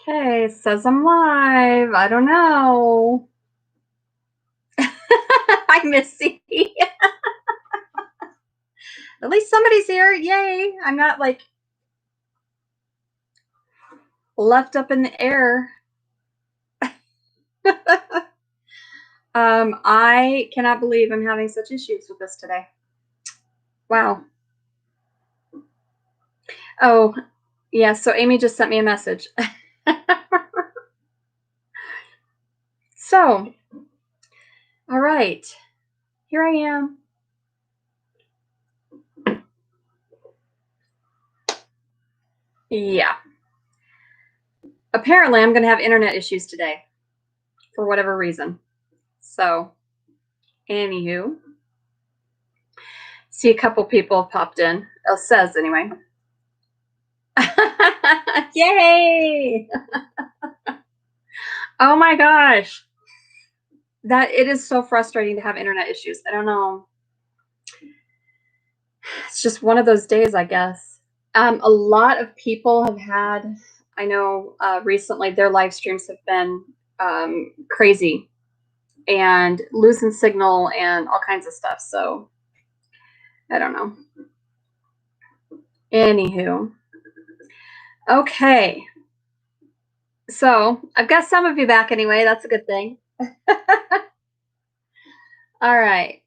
Okay, it says I'm live. I don't know. Hi, Missy. At least somebody's here. Yay. I'm not like left up in the air. I cannot believe I'm having such issues with this today. Wow. Oh, yeah. So Amy just sent me a message. So, all right. Here I am. Yeah. Apparently, I'm going to have internet issues today for whatever reason. So, anywho, see a couple people popped in. It says anyway. Yay! Oh my gosh. That it is so frustrating to have internet issues. I don't know. It's just one of those days, I guess. A lot of people have had, I know recently their live streams have been crazy and losing signal and all kinds of stuff. So I don't know. Anywho. Okay. So I've got some of you back anyway. That's a good thing. All right.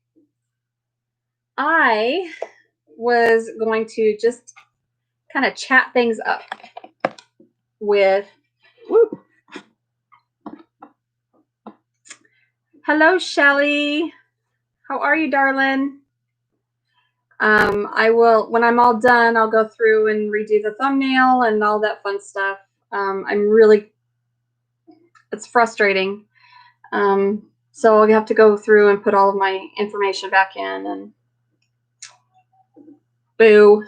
I was going to just kind of chat things up with, whoop. Hello, Shelly. How are you, darling? I will, when I'm all done, I'll go through and redo the thumbnail and all that fun stuff. I'm really, it's frustrating. So I'll have to go through and put all of my information back in and boo.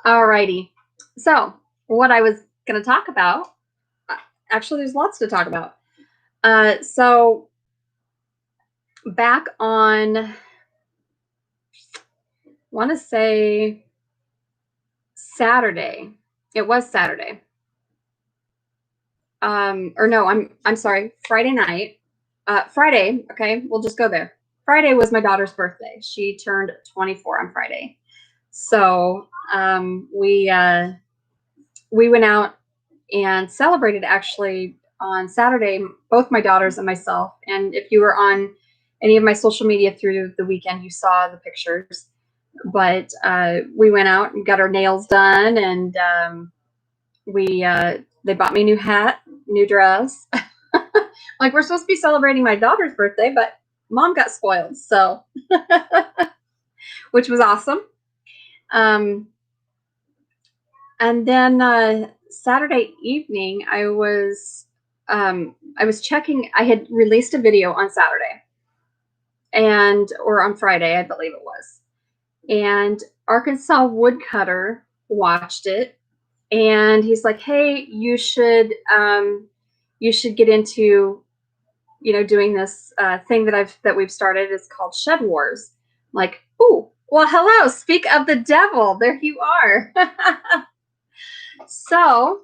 Alrighty. So what I was going to talk about, actually there's lots to talk about. So back on, I want to say Saturday. It was Saturday. Or no, I'm sorry, Friday night. Friday, okay, we'll just go there. Friday was my daughter's birthday. She turned 24 on Friday. So we went out and celebrated actually on Saturday, both my daughters and myself. And if you were on any of my social media through the weekend, you saw the pictures. But we went out and got our nails done, and they bought me a new hat, new dress. Like, we're supposed to be celebrating my daughter's birthday, but mom got spoiled, so which was awesome. And then Saturday evening, I was checking. I had released a video on Saturday, or on Friday, I believe it was. And Arkansas Woodcutter watched it, and he's like, "Hey, you should get into, doing this thing that we've started. It's called Shedwars." I'm like, "Ooh, well, hello. Speak of the devil. There you are." So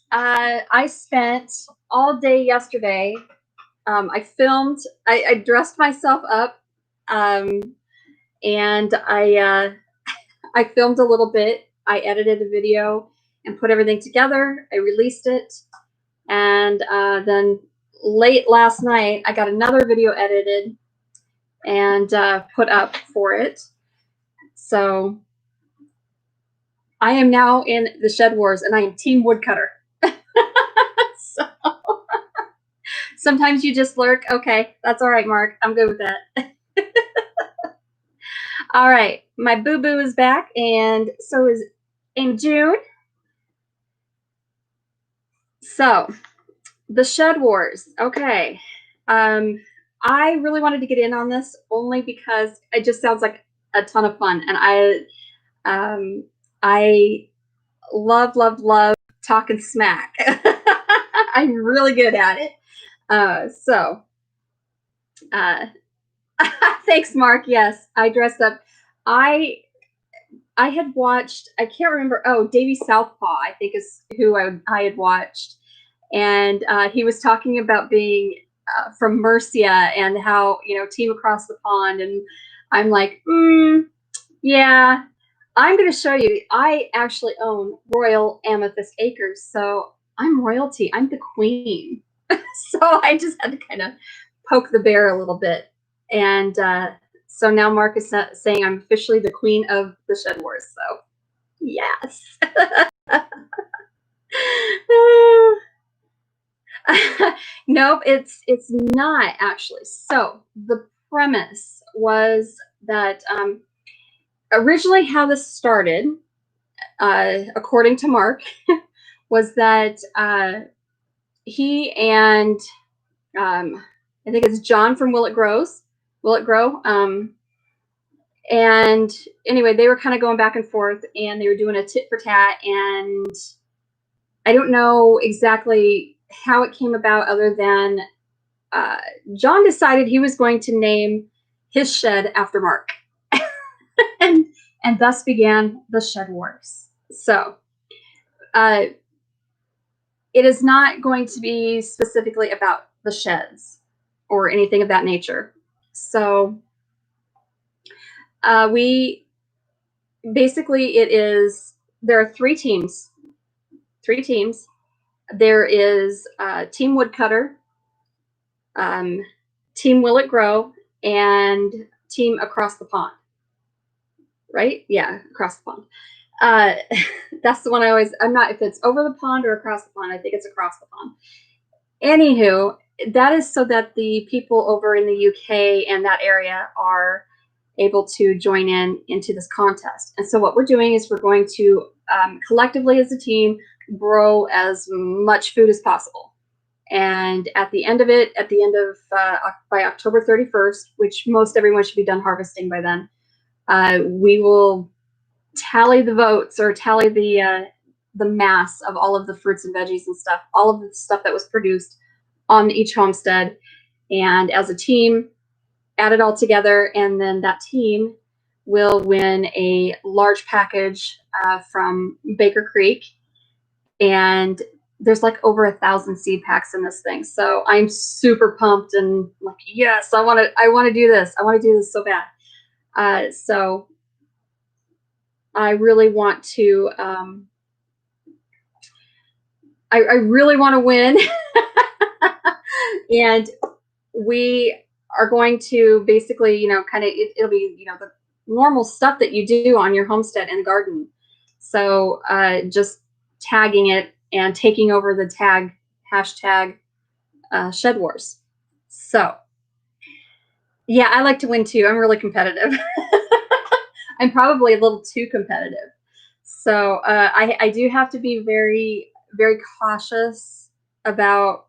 I spent all day yesterday. I filmed. I dressed myself up, and I filmed a little bit. I edited a video and put everything together. I released it, and then late last night, I got another video edited and put up for it. So I am now in the Shed Wars, and I am Team Woodcutter. So sometimes you just lurk. Okay, that's all right, Mark. I'm good with that. All right, my boo-boo is back, and so is in June. So the Shed Wars. Okay. I really wanted to get in on this only because it just sounds like a ton of fun, and I love talking smack. I'm really good at it. Thanks, Mark. Yes, I dressed up. I had watched, I can't remember, oh, Davy Southpaw, I think is who I had watched. And he was talking about being from Mercia and how, you know, team across the pond. And I'm like, yeah, I'm going to show you. I actually own Royal Amethyst Acres. So I'm royalty. I'm the queen. So I just had to kind of poke the bear a little bit. And so now Mark is saying I'm officially the queen of the shedwars. So yes. Nope, it's not actually. So the premise was that originally how this started, according to Mark, was that he and I think it's John from Will It Grow? And anyway, they were kind of going back and forth, and they were doing a tit for tat, and I don't know exactly how it came about, other than John decided he was going to name his shed after Mark, and thus began the Shed Wars. So uh, it is not going to be specifically about the sheds or anything of that nature. So we basically, it is, there are three teams. There is Team Woodcutter, Team Will It Grow, and Team Across the Pond. Right? Yeah, across the pond. Uh, that's the one I always, I'm not, if it's over the pond or across the pond, I think it's across the pond. Anywho, that is so that the people over in the UK and that area are able to join into this contest. And so what we're doing is we're going to collectively as a team grow as much food as possible. And at the end of it, by October 31st, which most everyone should be done harvesting by then, we will tally the votes, or tally the mass of all of the fruits and veggies and stuff, all of the stuff that was produced on each homestead, and as a team, add it all together, and then that team will win a large package from Baker Creek, and there's like over 1,000 seed packs in this thing. So I'm super pumped and like, yes, I want to do this. I want to do this so bad. So I really want to. I really want to win, and we are going to basically, you know, kind of, it'll be, you know, the normal stuff that you do on your homestead and garden. So just tagging it and taking over the hashtag Shed Wars. So yeah, I like to win too. I'm really competitive. I'm probably a little too competitive. So I do have to be very, very cautious about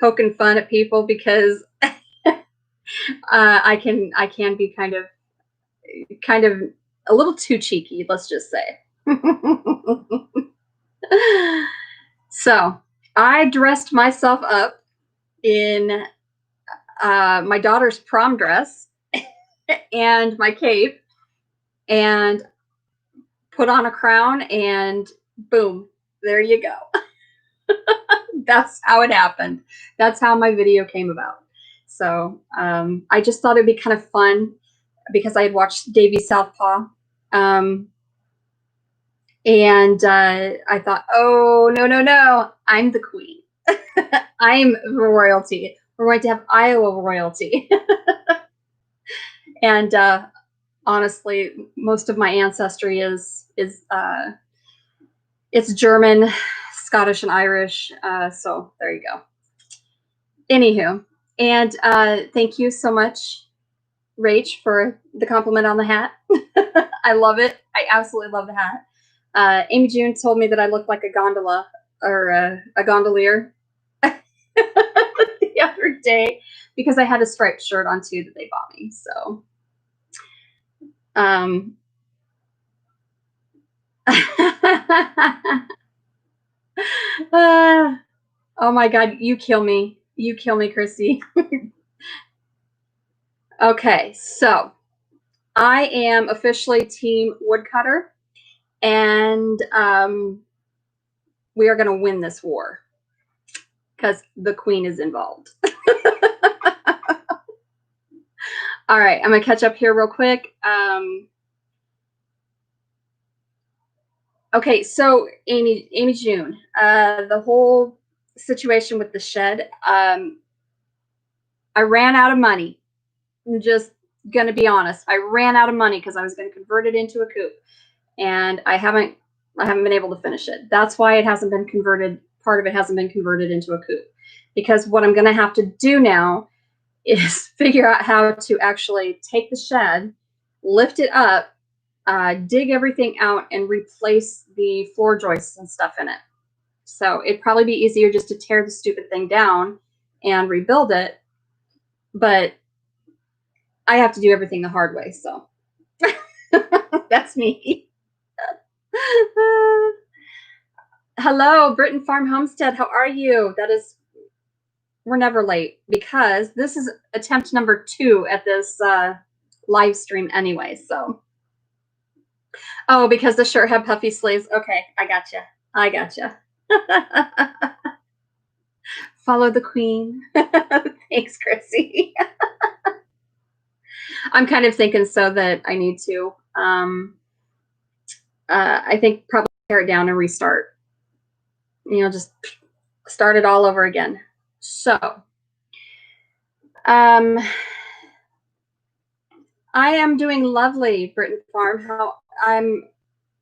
poking fun at people, because I can be kind of a little too cheeky, let's just say. So I dressed myself up in my daughter's prom dress and my cape, and put on a crown, and boom, there you go. That's how it happened. That's how my video came about. So I just thought it'd be kind of fun, because I had watched Davy Southpaw. And I thought, oh, no, I'm the queen. I'm royalty. We're going to have Iowa royalty. And honestly, most of my ancestry is it's German, Scottish, and Irish. So there you go. Anywho, and thank you so much, Rach, for the compliment on the hat. I love it. I absolutely love the hat. Amy June told me that I look like a gondola, or a gondolier the other day, because I had a striped shirt on too that they bought me. So oh my God, you kill me, Chrissy. Okay, so I am officially team woodcutter, and we are going to win this war because the queen is involved. All right, I'm going to catch up here real quick. Okay, so Amy June, the whole situation with the shed, I ran out of money. I'm just going to be honest. I ran out of money because I was going to convert it into a coop, and I haven't been able to finish it. That's why it hasn't been converted. Part of it hasn't been converted into a coop, because what I'm going to have to do now is figure out how to actually take the shed, lift it up, dig everything out, and replace the floor joists and stuff in it. So it'd probably be easier just to tear the stupid thing down and rebuild it, but I have to do everything the hard way, so that's me. Hello, Britain Farm Homestead. How are you? We're never late because this is attempt number 2 at this live stream anyway. So, oh, because the shirt had puffy sleeves. Okay, I gotcha. Follow the queen. Thanks, Chrissy. I'm kind of thinking so that I need to. I think probably tear it down and restart. Just start it all over again. So, I am doing lovely, Britain Farm.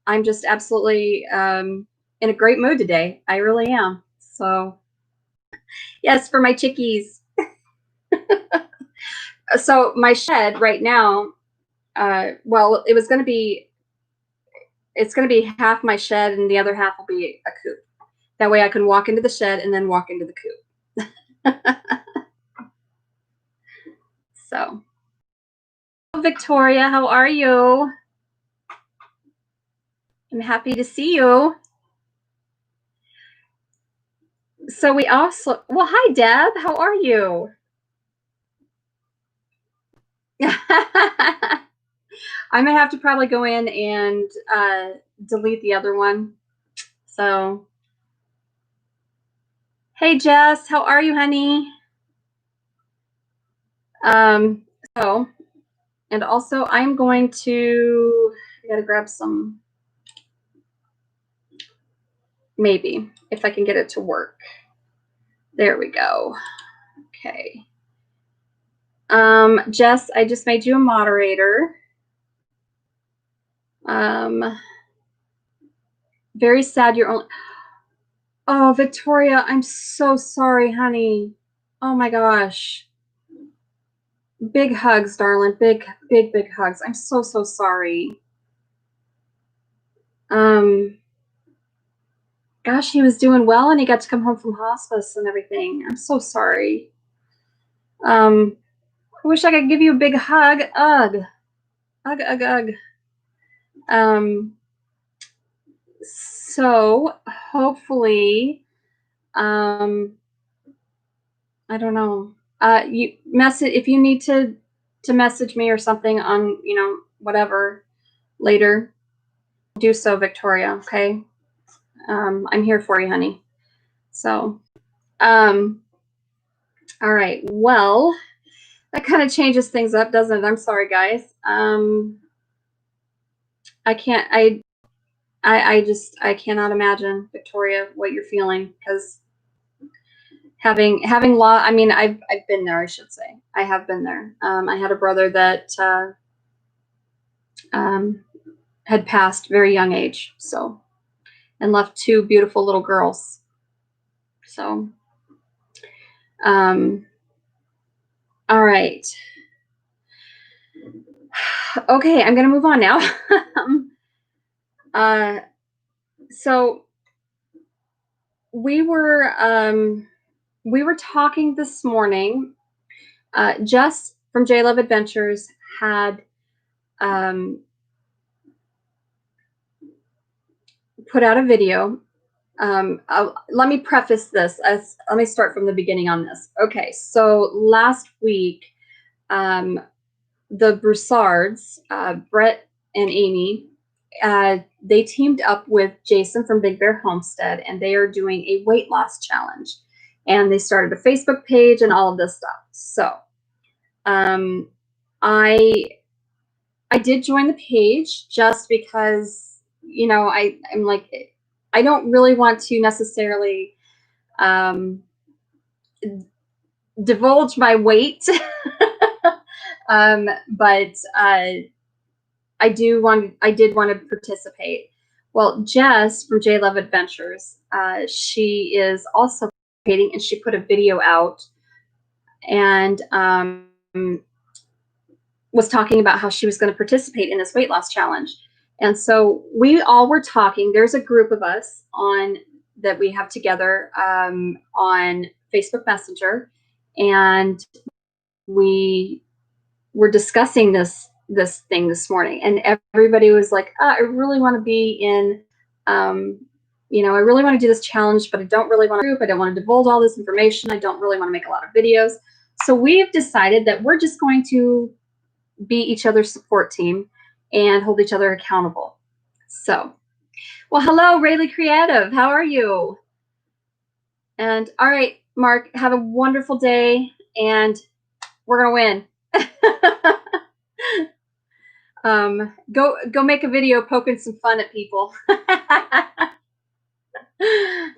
I'm just absolutely in a great mood today. I really am. So, yes, for my chickies. So my shed right now, well, it's going to be half my shed and the other half will be a coop. That way I can walk into the shed and then walk into the coop. So, Victoria, how are you? I'm happy to see you. So we also, well, hi, Deb. How are you? I'm going to have to probably go in and delete the other one. So, hey, Jess, how are you, honey? So, and also I'm going to, I got to grab some, maybe, if I can get it to work. There we go. Okay. Jess, I just made you a moderator. Very sad you're only, oh, Victoria, I'm so sorry, honey. Oh my gosh. Big hugs, darling. Big hugs. I'm so sorry. Gosh, he was doing well and he got to come home from hospice and everything. I'm so sorry. I wish I could give you a big hug. Ugh. So hopefully, I don't know. You message if you need to message me or something on, whatever later. Do so, Victoria. Okay. I'm here for you, honey. So, all right. Well, that kind of changes things up, doesn't it? I'm sorry, guys. I can't. I cannot imagine, Victoria, what you're feeling, because having law. I mean, I've been there. I should say I have been there. I had a brother that had passed very young age, so, and left 2 beautiful little girls. So, all right. Okay, I'm gonna move on now. So we were talking this morning. Jess from J Love Adventures had put out a video. Let me preface this. Let me start from the beginning on this. Okay, so last week, the Broussards, Brett and Amy, they teamed up with Jason from Big Bear Homestead, and they are doing a weight loss challenge. And they started a Facebook page and all of this stuff. So I did join the page just because, you know, I'm like, I don't really want to necessarily divulge my weight, but I did want to participate. Well, Jess from J Love Adventures, she is also participating, and she put a video out and was talking about how she was going to participate in this weight loss challenge. And so we all were talking. There's a group of us that we have together on Facebook Messenger, and we were discussing this thing this morning, and everybody was like, I really want to be in, you know, I really want to do this challenge, but I don't really want to group. I don't want to divulge all this information. I don't really want to make a lot of videos. So we've decided that we're just going to be each other's support team and hold each other accountable. So, well, hello, Rayleigh Creative. How are you? And all right, Mark, have a wonderful day, and we're going to win. Go make a video poking some fun at people.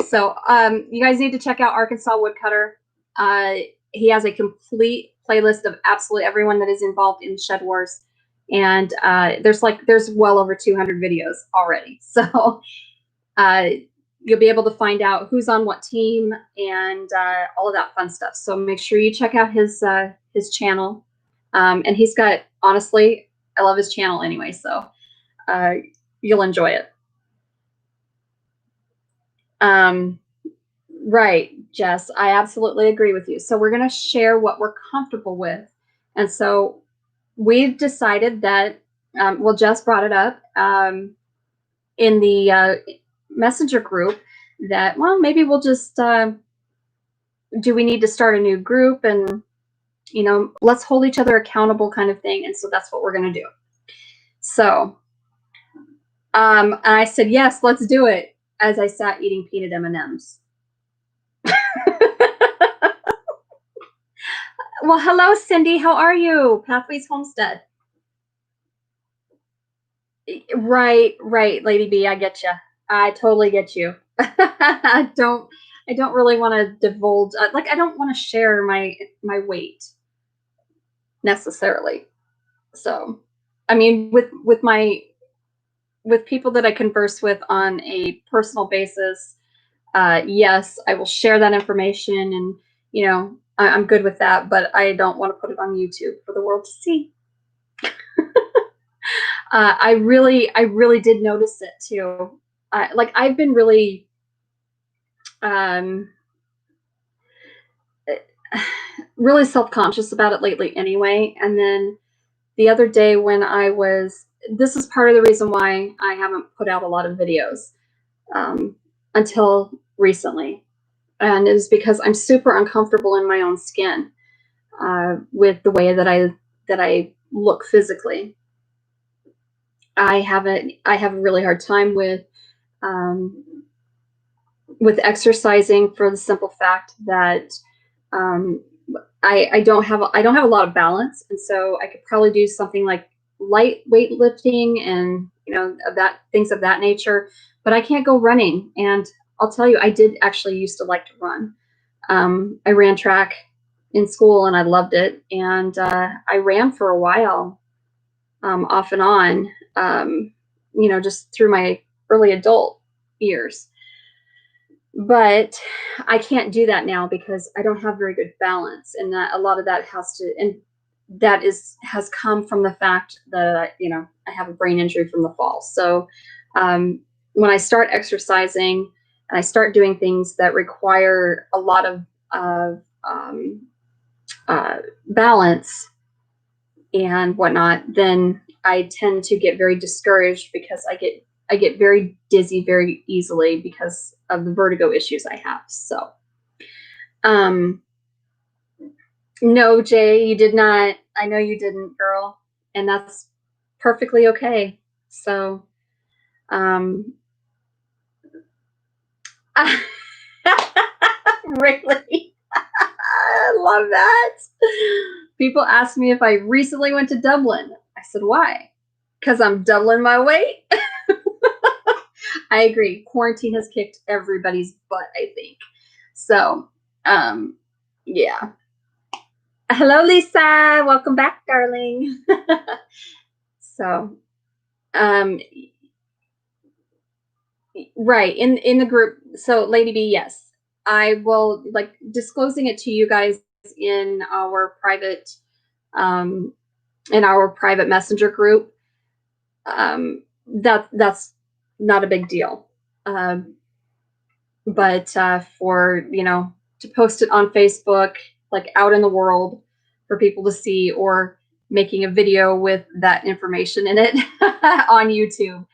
So you guys need to check out Arkansas Woodcutter. He has a complete playlist of absolutely everyone that is involved in Shedwars, and there's well over 200 videos already. So you'll be able to find out who's on what team and all of that fun stuff. So make sure you check out his channel. And he's got, honestly, I love his channel anyway, so you'll enjoy it. Right, Jess, I absolutely agree with you. So we're going to share what we're comfortable with. And so we've decided that, well, Jess brought it up in the messenger group that, well, maybe we'll just, do we need to start a new group, and, you know, let's hold each other accountable kind of thing. And so that's what we're going to do. So I said, yes, let's do it, as I sat eating peanut M&Ms. Well, hello, Cindy. How are you? Pathways Homestead. Right, Lady B. I get you. I totally get you. I don't really want to divulge. Like, I don't want to share my weight necessarily. So, I mean, with people that I converse with on a personal basis, yes, I will share that information, and, you know, I'm good with that, but I don't want to put it on YouTube for the world to see. I really did notice it too. Like, I've been really, really self-conscious about it lately anyway. And then the other day when this is part of the reason why I haven't put out a lot of videos until recently. And it was because I'm super uncomfortable in my own skin with the way that I look physically. I have a really hard time with exercising, for the simple fact that I don't have a lot of balance, and so I could probably do something like light weightlifting and, you know, things of that nature, but I can't go running. And I'll tell you, I did actually used to like to run. I ran track in school and I loved it, and I ran for a while, off and on, you know, just through my early adult years. But I can't do that now because I don't have very good balance, and that a lot of that has come from the fact that, you know, I have a brain injury from the fall. So when I start exercising and I start doing things that require a lot of balance and whatnot, then I tend to get very discouraged because I get very dizzy very easily because of the vertigo issues I have. So, no, Jay, you did not. I know you didn't, girl. and that's perfectly okay. So, really, I love that. People ask me if I recently went to Dublin. I said, why? Because I'm doubling my weight. I agree. Quarantine has kicked everybody's butt, I think. So, yeah. Hello, Lisa. Welcome back, darling. So, um, right in the group. So, Lady B, yes, I will like disclosing it to you guys in our private, um, messenger group. That's not a big deal. Um, but for to post it on Facebook, like out in the world for people to see, or making a video with that information in it on YouTube,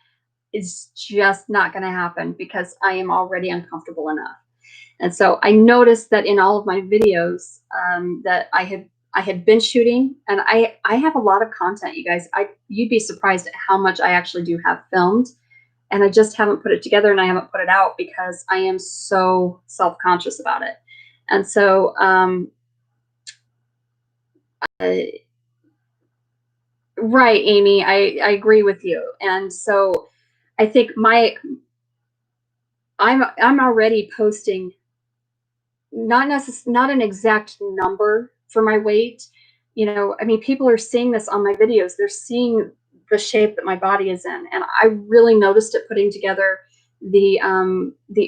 is just not going to happen because I am already uncomfortable enough. And so I noticed that in all of my videos that I had been shooting, and I have a lot of content, you guys. You'd be surprised at how much I actually do have filmed, and I just haven't put it together and I haven't put it out because I am so self-conscious about it. And so, uh, right, Amy, I agree with you. And so I think I'm already posting not an exact number for my weight. I mean, people are seeing this on my videos. They're seeing the shape that my body is in, and I really noticed it putting together the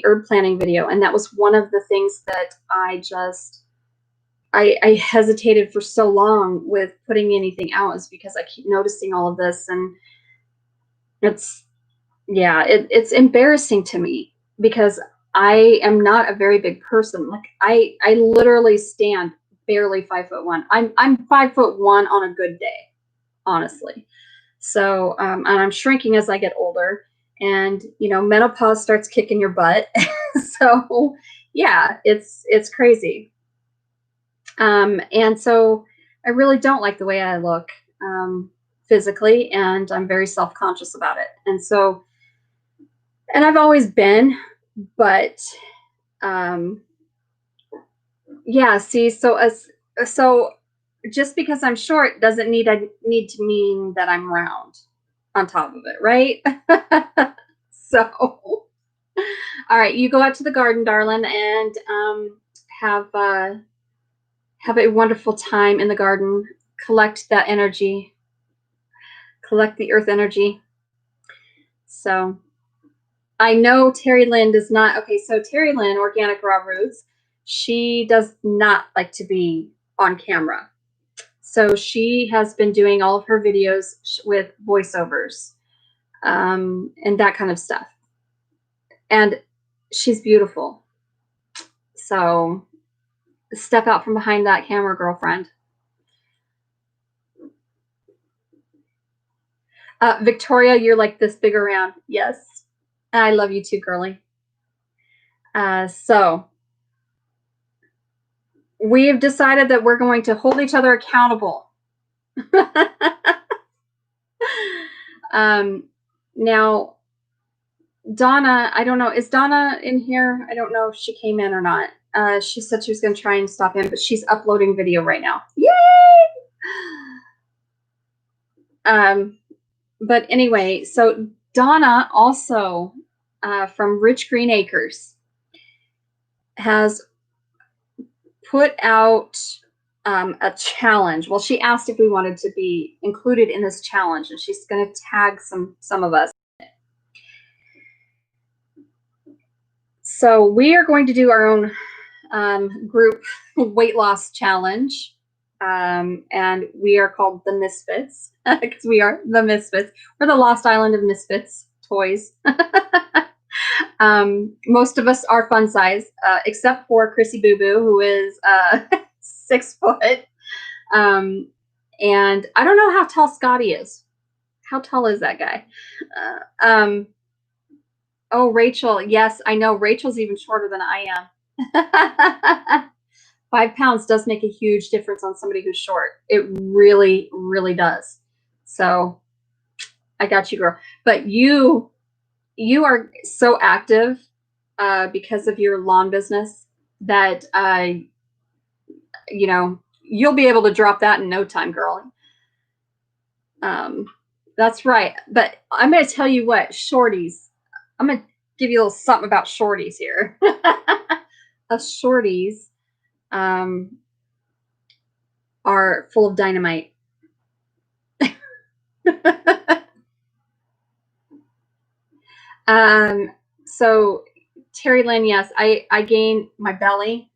herb planning video, and that was one of the things that I hesitated for so long with putting anything out, is because I keep noticing all of this, and it's it's embarrassing to me because I am not a very big person. Like I literally stand barely 5'1". I'm 5'1" on a good day, honestly. So and I'm shrinking as I get older, and menopause starts kicking your butt. So yeah, it's crazy. And so I really don't like the way I look physically, and I'm very self-conscious about it. And so, and I've always been, but um, yeah. See, so just because I'm short doesn't need to mean that I'm round on top of it, right? So, all right, you go out to the garden, darling, and have uh, have a wonderful time in the garden. Collect that energy, collect the earth energy. So I know Terry Lynn does not. Okay, so Terry Lynn, Organic Raw Roots, she does not like to be on camera. So she has been doing all of her videos with voiceovers and that kind of stuff. And she's beautiful. So step out from behind that camera, girlfriend. Victoria, you're like this big around. Yes. I love you too, girly. So we've decided that we're going to hold each other accountable. Now, Donna, I don't know. Is Donna in here? I don't know if she came in or not. She said she was going to try and stop in, but she's uploading video right now. Yay! But anyway, so Donna also from Rich Green Acres has put out a challenge. Well, she asked if we wanted to be included in this challenge, and she's going to tag some of us. So we are going to do our own group weight loss challenge. And we are called the Misfits because we are the Misfits. We're the Lost Island of Misfits toys. Most of us are fun size, except for Chrissy Boo Boo, who is 6 foot. And I don't know how tall Scotty is. How tall is that guy? Oh, Rachel. Yes, I know. Rachel's even shorter than I am. 5 pounds does make a huge difference on somebody who's short. It really, really does. So I got you, girl. But you are so active because of your lawn business that you know, you'll be able to drop that in no time, girl. That's right. But I'm going to tell you what, shorties. I'm going to give you a little something about shorties here. Us shorties are full of dynamite. So Terry Lynn, yes, I gain my belly.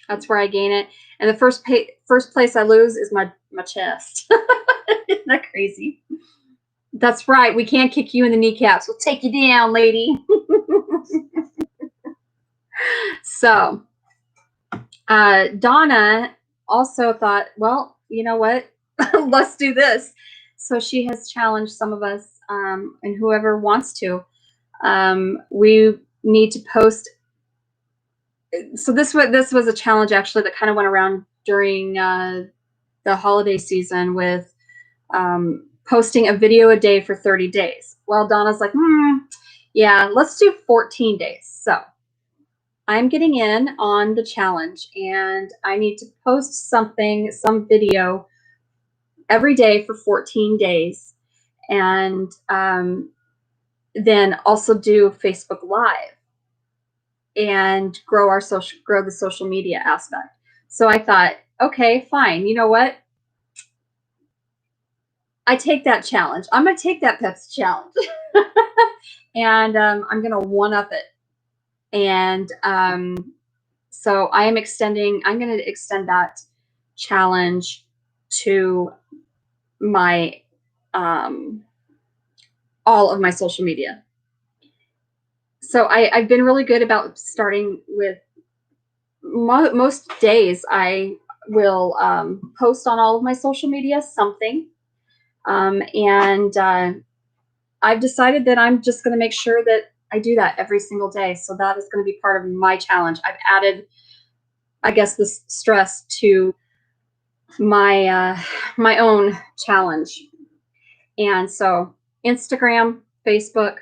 That's where I gain it. And the first place I lose is my chest. Isn't that crazy? That's right. We can't kick you in the kneecaps. We'll take you down, lady. So Donna also thought, well, you know what? Let's do this. So she has challenged some of us, and whoever wants to. We need to post. So this was a challenge actually that kind of went around during the holiday season with posting a video a day for 30 days. Well, Donna's like, yeah, let's do 14 days. So I'm getting in on the challenge, and I need to post some video every day for 14 days, and then also do Facebook Live and grow the social media aspect. So I thought, okay, fine. You know what? I take that challenge. I'm going to take that Pepsi challenge, and I'm going to one up it. And so I'm going to extend that challenge to my all of my social media. So I've been really good about starting with most days. I will post on all of my social media something, and I've decided that I'm just going to make sure that I do that every single day. So that is going to be part of my challenge. I've added, I guess, this stress to my my own challenge. And so Instagram, Facebook,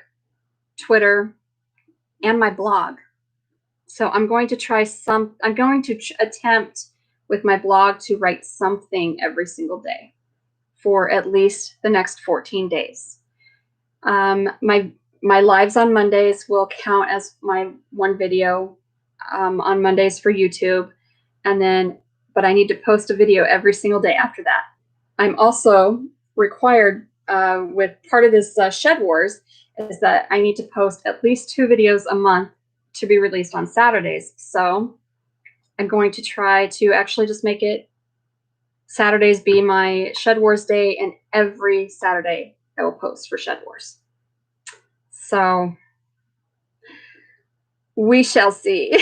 Twitter, and my blog. So I'm going to attempt with my blog to write something every single day for at least the next 14 days. My lives on Mondays will count as my one video on Mondays for YouTube. But I need to post a video every single day after that. I'm also required with part of this Shed Wars is that I need to post at least 2 videos a month to be released on Saturdays. So I'm going to try to actually just make it Saturdays be my Shed Wars day, and every Saturday I will post for Shed Wars. So we shall see.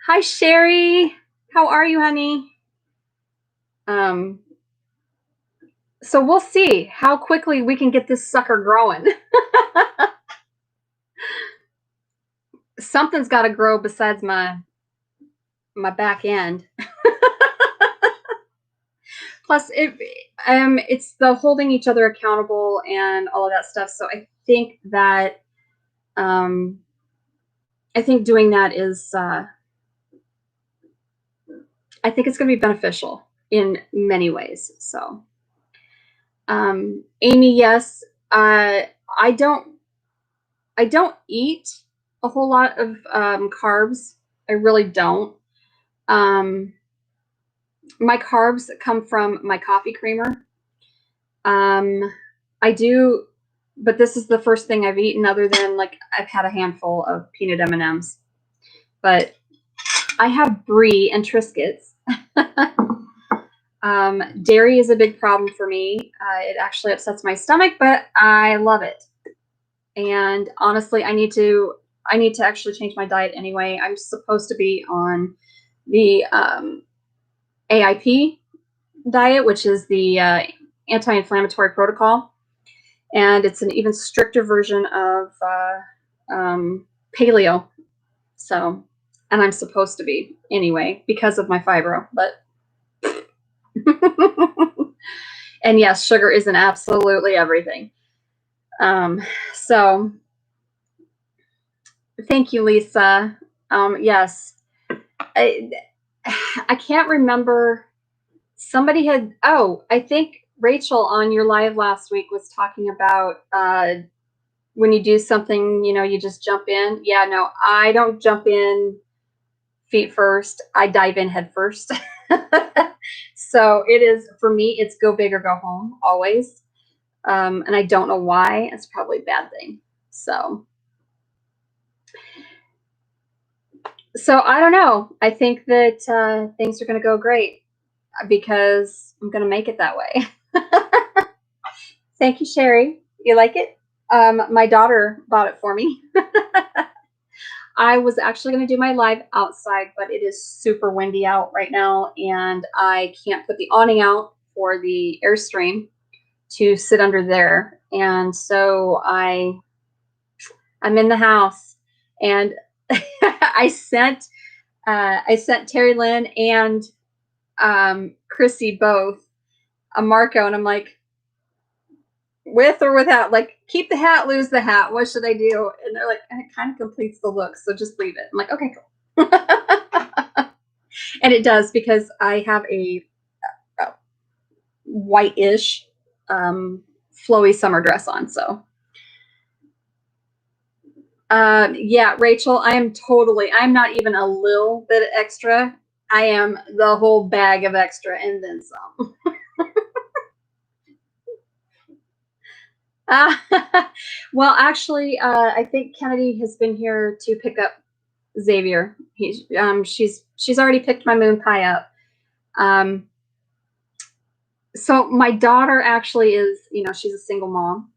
Hi, Sherry. How are you, honey? So we'll see how quickly we can get this sucker growing. Something's got to grow besides my back end. Plus, it's the holding each other accountable and all of that stuff. So I think that doing that is I think it's going to be beneficial in many ways. So, Amy, yes, I don't eat a whole lot of carbs. I really don't. My carbs come from my coffee creamer. I do, but this is the first thing I've eaten other than like I've had a handful of peanut M&Ms. But I have brie and Triscuits. Dairy is a big problem for me. It actually upsets my stomach, but I love it. And honestly, I need to actually change my diet anyway. I'm supposed to be on the AIP diet, which is the anti-inflammatory protocol, and it's an even stricter version of paleo. So, and I'm supposed to be anyway because of my fibro, but And yes, sugar isn't absolutely everything. So thank you, Lisa. Yes, I, I can't remember. Somebody had, oh, I think Rachel on your live last week was talking about when you do something, you know, you just jump in. Yeah, no, I don't jump in feet first. I dive in head first. So it is, for me, it's go big or go home always. And I don't know why. It's probably a bad thing. So I don't know. I think that things are going to go great because I'm going to make it that way. Thank you, Sherry. You like it? My daughter bought it for me. I was actually going to do my live outside, but it is super windy out right now, and I can't put the awning out for the Airstream to sit under there. And so I'm in the house, and I sent Terry Lynn and Chrissy both a Marco, and I'm like, with or without, like, keep the hat, lose the hat. What should I do? And they're like, it kind of completes the look, so just leave it. I'm like, okay, cool. And it does, because I have a white-ish flowy summer dress on. So yeah, Rachel, I'm not even a little bit extra. I am the whole bag of extra and then some. Well, actually, I think Kennedy has been here to pick up Xavier. She's already picked my moon pie up. So my daughter actually is, you know, she's a single mom.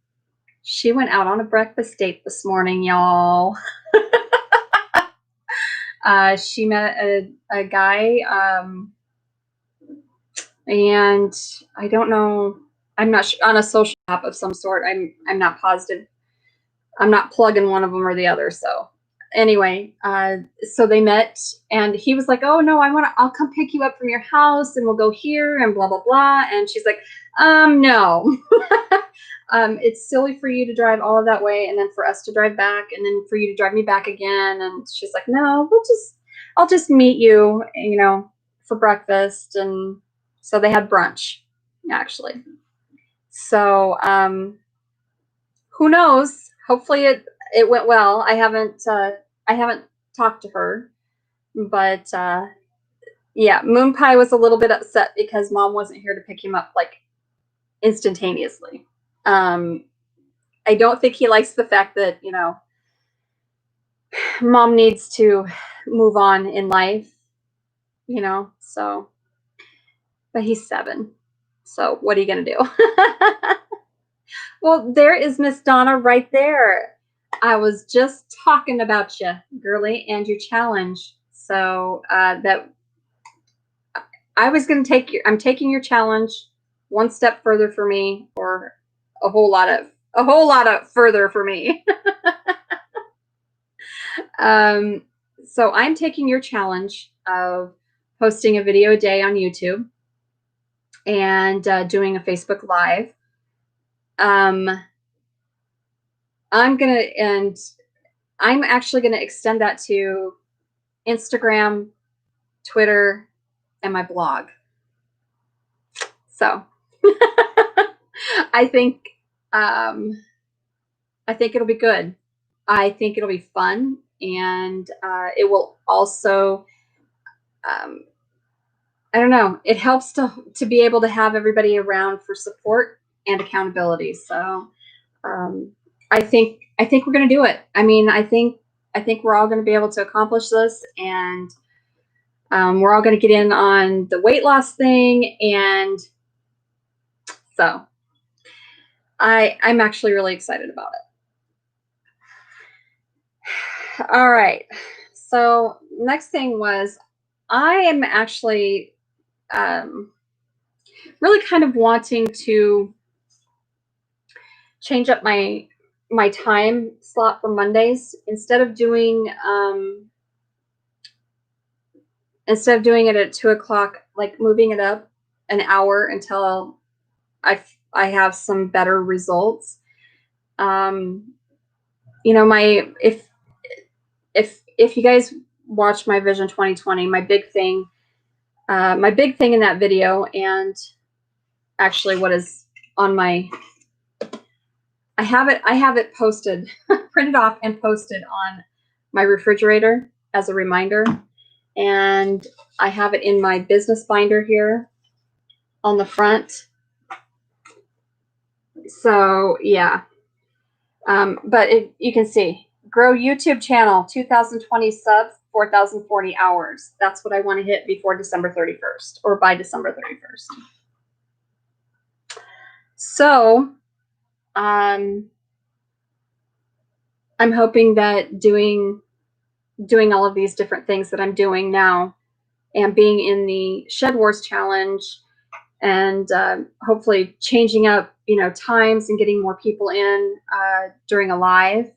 She went out on a breakfast date this morning, y'all. She met a guy, and I don't know. I'm not sure, on a social app of some sort. I'm not positive. I'm not plugging one of them or the other. So anyway, so they met, and he was like, "Oh no, I'll come pick you up from your house, and we'll go here and blah blah blah." And she's like, no, it's silly for you to drive all of that way, and then for us to drive back, and then for you to drive me back again. And she's like, "No, I'll just meet you, you know, for breakfast." And so they had brunch, actually. So who knows? Hopefully it went well. I haven't talked to her, but yeah, Moon Pie was a little bit upset because Mom wasn't here to pick him up like instantaneously. I don't think he likes the fact that, you know, Mom needs to move on in life, you know. So, but he's 7, so what are you gonna do? Well, there is Miss Donna right there. I was just talking about you, girly, and your challenge. So that I was going to I'm taking your challenge one step further for me, or a whole lot of further for me. So I'm taking your challenge of posting a video a day on YouTube and doing a Facebook Live. I'm actually going to extend that to Instagram, Twitter, and my blog. So I think it'll be good. I think it'll be fun, and it will also, I don't know, it helps to be able to have everybody around for support and accountability. So I think we're going to do it. I mean, I think we're all going to be able to accomplish this, and we're all going to get in on the weight loss thing. And so I'm actually really excited about it. All right. So next thing was, I am actually really kind of wanting to change up my time slot for Mondays. Instead of doing it at 2 o'clock, like moving it up an hour until I have some better results. You know, if you guys watch my Vision 2020, my big thing in that video, and actually what is on my, I have it posted, printed off and posted on my refrigerator as a reminder. And I have it in my business binder here on the front. So yeah. But you can see, grow YouTube channel, 2020 subs, 4,040 hours. That's what I want to hit before December 31st, or by December 31st. So I'm hoping that doing all of these different things that I'm doing now, and being in the Shed Wars challenge, and hopefully changing up, you know, times and getting more people in during a live,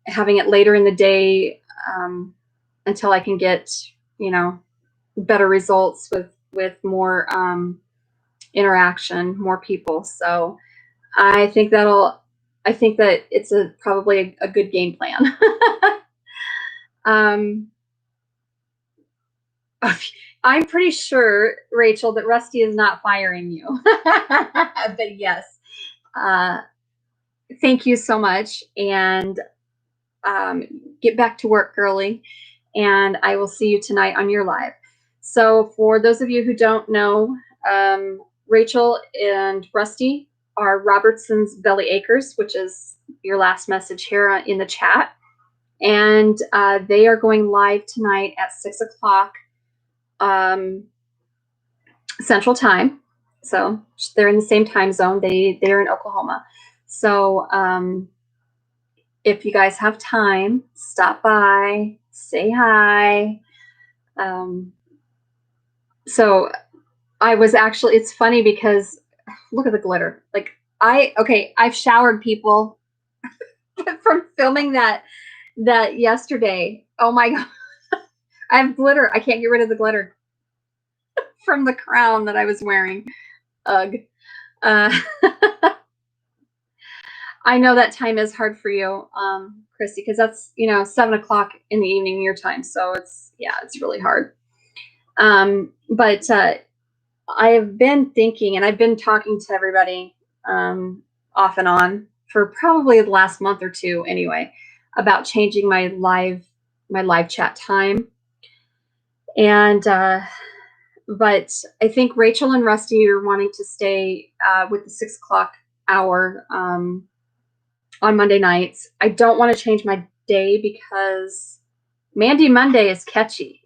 having it later in the day, until I can get, you know, better results with more interaction, more people. So I think that it's probably a good game plan. I'm pretty sure, Rachel, that Rusty is not firing you. But yes, thank you so much, and get back to work, girly. And I will see you tonight on your live. So for those of you who don't know, Rachel and Rusty are Robertson's Belly Acres, which is your last message here in the chat. And they are going live tonight at 6 o'clock Central Time. So they're in the same time zone. They're in Oklahoma. So if you guys have time, stop by, say hi. So I was actually, it's funny because look at the glitter. Like I've showered people from filming that yesterday. Oh my God. I have glitter. I can't get rid of the glitter from the crown that I was wearing. Ugh. I know that time is hard for you, Christy, because that's, you know, 7 o'clock in the evening your time. So it's really hard. But I have been thinking, and I've been talking to everybody off and on for probably the last month or two anyway, about changing my live chat time. And but I think Rachel and Rusty are wanting to stay with the 6 o'clock hour on Monday nights. I don't want to change my day because Mandy Monday is catchy.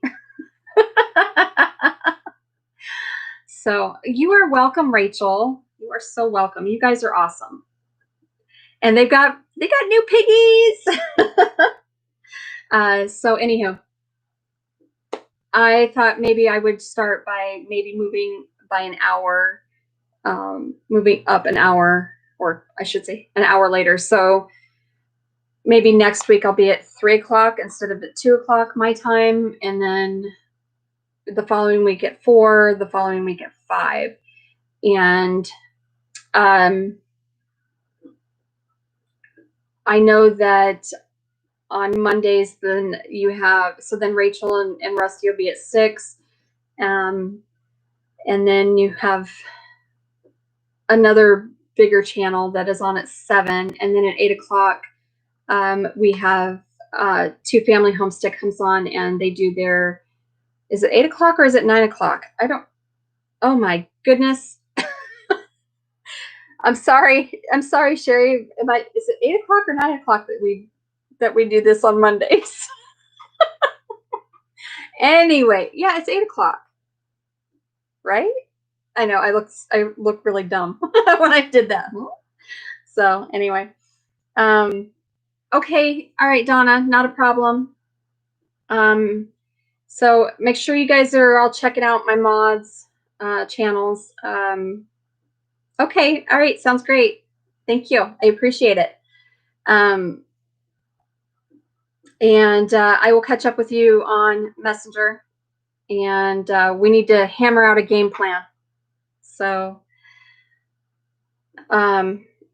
So you are welcome, Rachel. You are so welcome. You guys are awesome. And they got new piggies. So anywho, I thought maybe I would start by maybe moving by an hour, moving up an hour, or I should say an hour later. So maybe next week I'll be at 3 o'clock instead of at 2 o'clock my time, and then the following week at 4, the following week at 5. And I know that on Mondays, then then Rachel and Rusty will be at 6. And then you have another bigger channel that is on at 7. And then at 8 o'clock, we have Two Family Homestead comes on, and they do their, is it 8 o'clock or is it 9 o'clock? Oh my goodness. I'm sorry, Sherry. Is it 8 o'clock or 9 o'clock that we do this on Mondays? Anyway, yeah, it's 8 o'clock, right? I know I look really dumb when I did that. So anyway, okay, all right, Donna, not a problem. So make sure you guys are all checking out my mods channels. Okay, all right, sounds great. Thank you, I appreciate it. And I will catch up with you on Messenger and we need to hammer out a game plan. So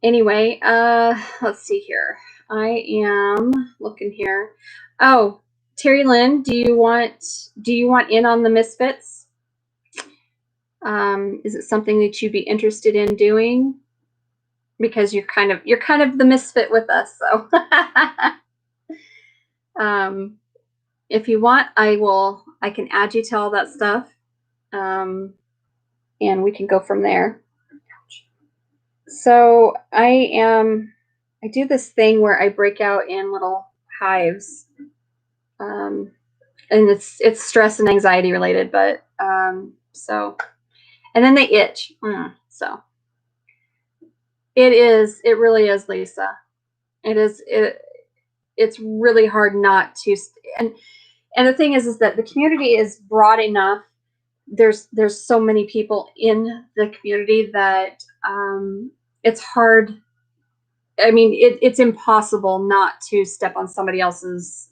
anyway, let's see here. I am looking here. Oh, Terry Lynn, do you want in on the Misfits? Is it something that you'd be interested in doing? Because you're kind of the misfit with us, so if you want, I can add you to all that stuff, and we can go from there. So I do this thing where I break out in little hives, and it's stress and anxiety related, but so, and then they itch. So it really is, Lisa. It's really hard not to, and the thing is that the community is broad enough. There's so many people in the community that it's hard. I mean, it's impossible not to step on somebody else's,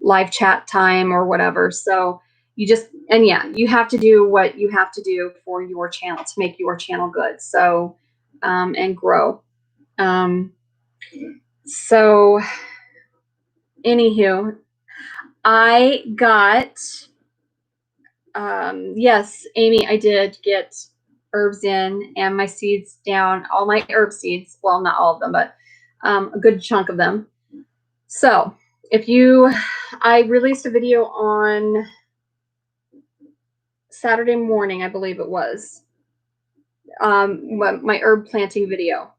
live chat time or whatever. So you just, and yeah, you have to do what you have to do for your channel to make your channel good. So, and grow. So anywho, I got, yes, Amy, I did get herbs in and my seeds down, all my herb seeds. Well, not all of them, but a good chunk of them. So I released a video on Saturday morning, I believe it was, my herb planting video.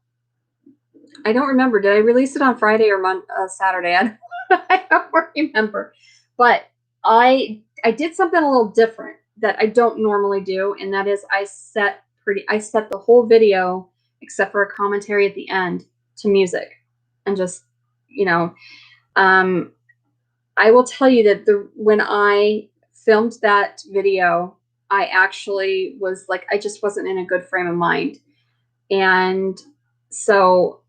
I don't remember. Did I release it on Friday or Saturday? I don't remember. But I did something a little different that I don't normally do, and that is I set the whole video, except for a commentary at the end, to music, and just, I will tell you that when I filmed that video, I actually was like, I just wasn't in a good frame of mind. And so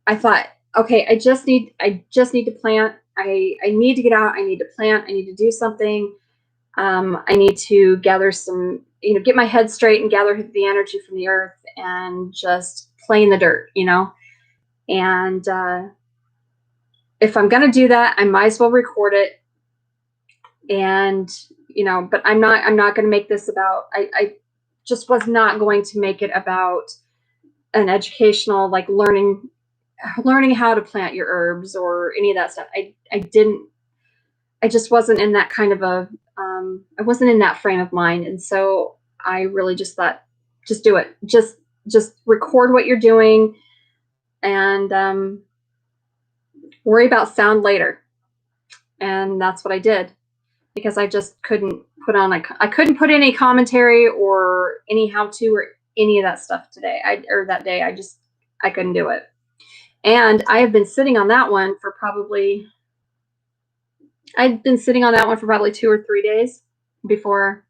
I thought, okay, I just need to plant. I need to get out. I need to plant. I need to do something. I need to gather some, get my head straight and gather the energy from the earth and just play in the dirt, and if I'm going to do that, I might as well record it. And, but I'm not going to make this about, I just was not going to make it about an educational, like learning how to plant your herbs or any of that stuff. I just wasn't in that kind of I wasn't in that frame of mind. And so I really just thought, just do it. Just record what you're doing and worry about sound later. And that's what I did, because I just couldn't put on, I couldn't put any commentary or any how-to or any of that stuff today. That day, I couldn't do it. And I have been sitting on that one for probably 2 or 3 days before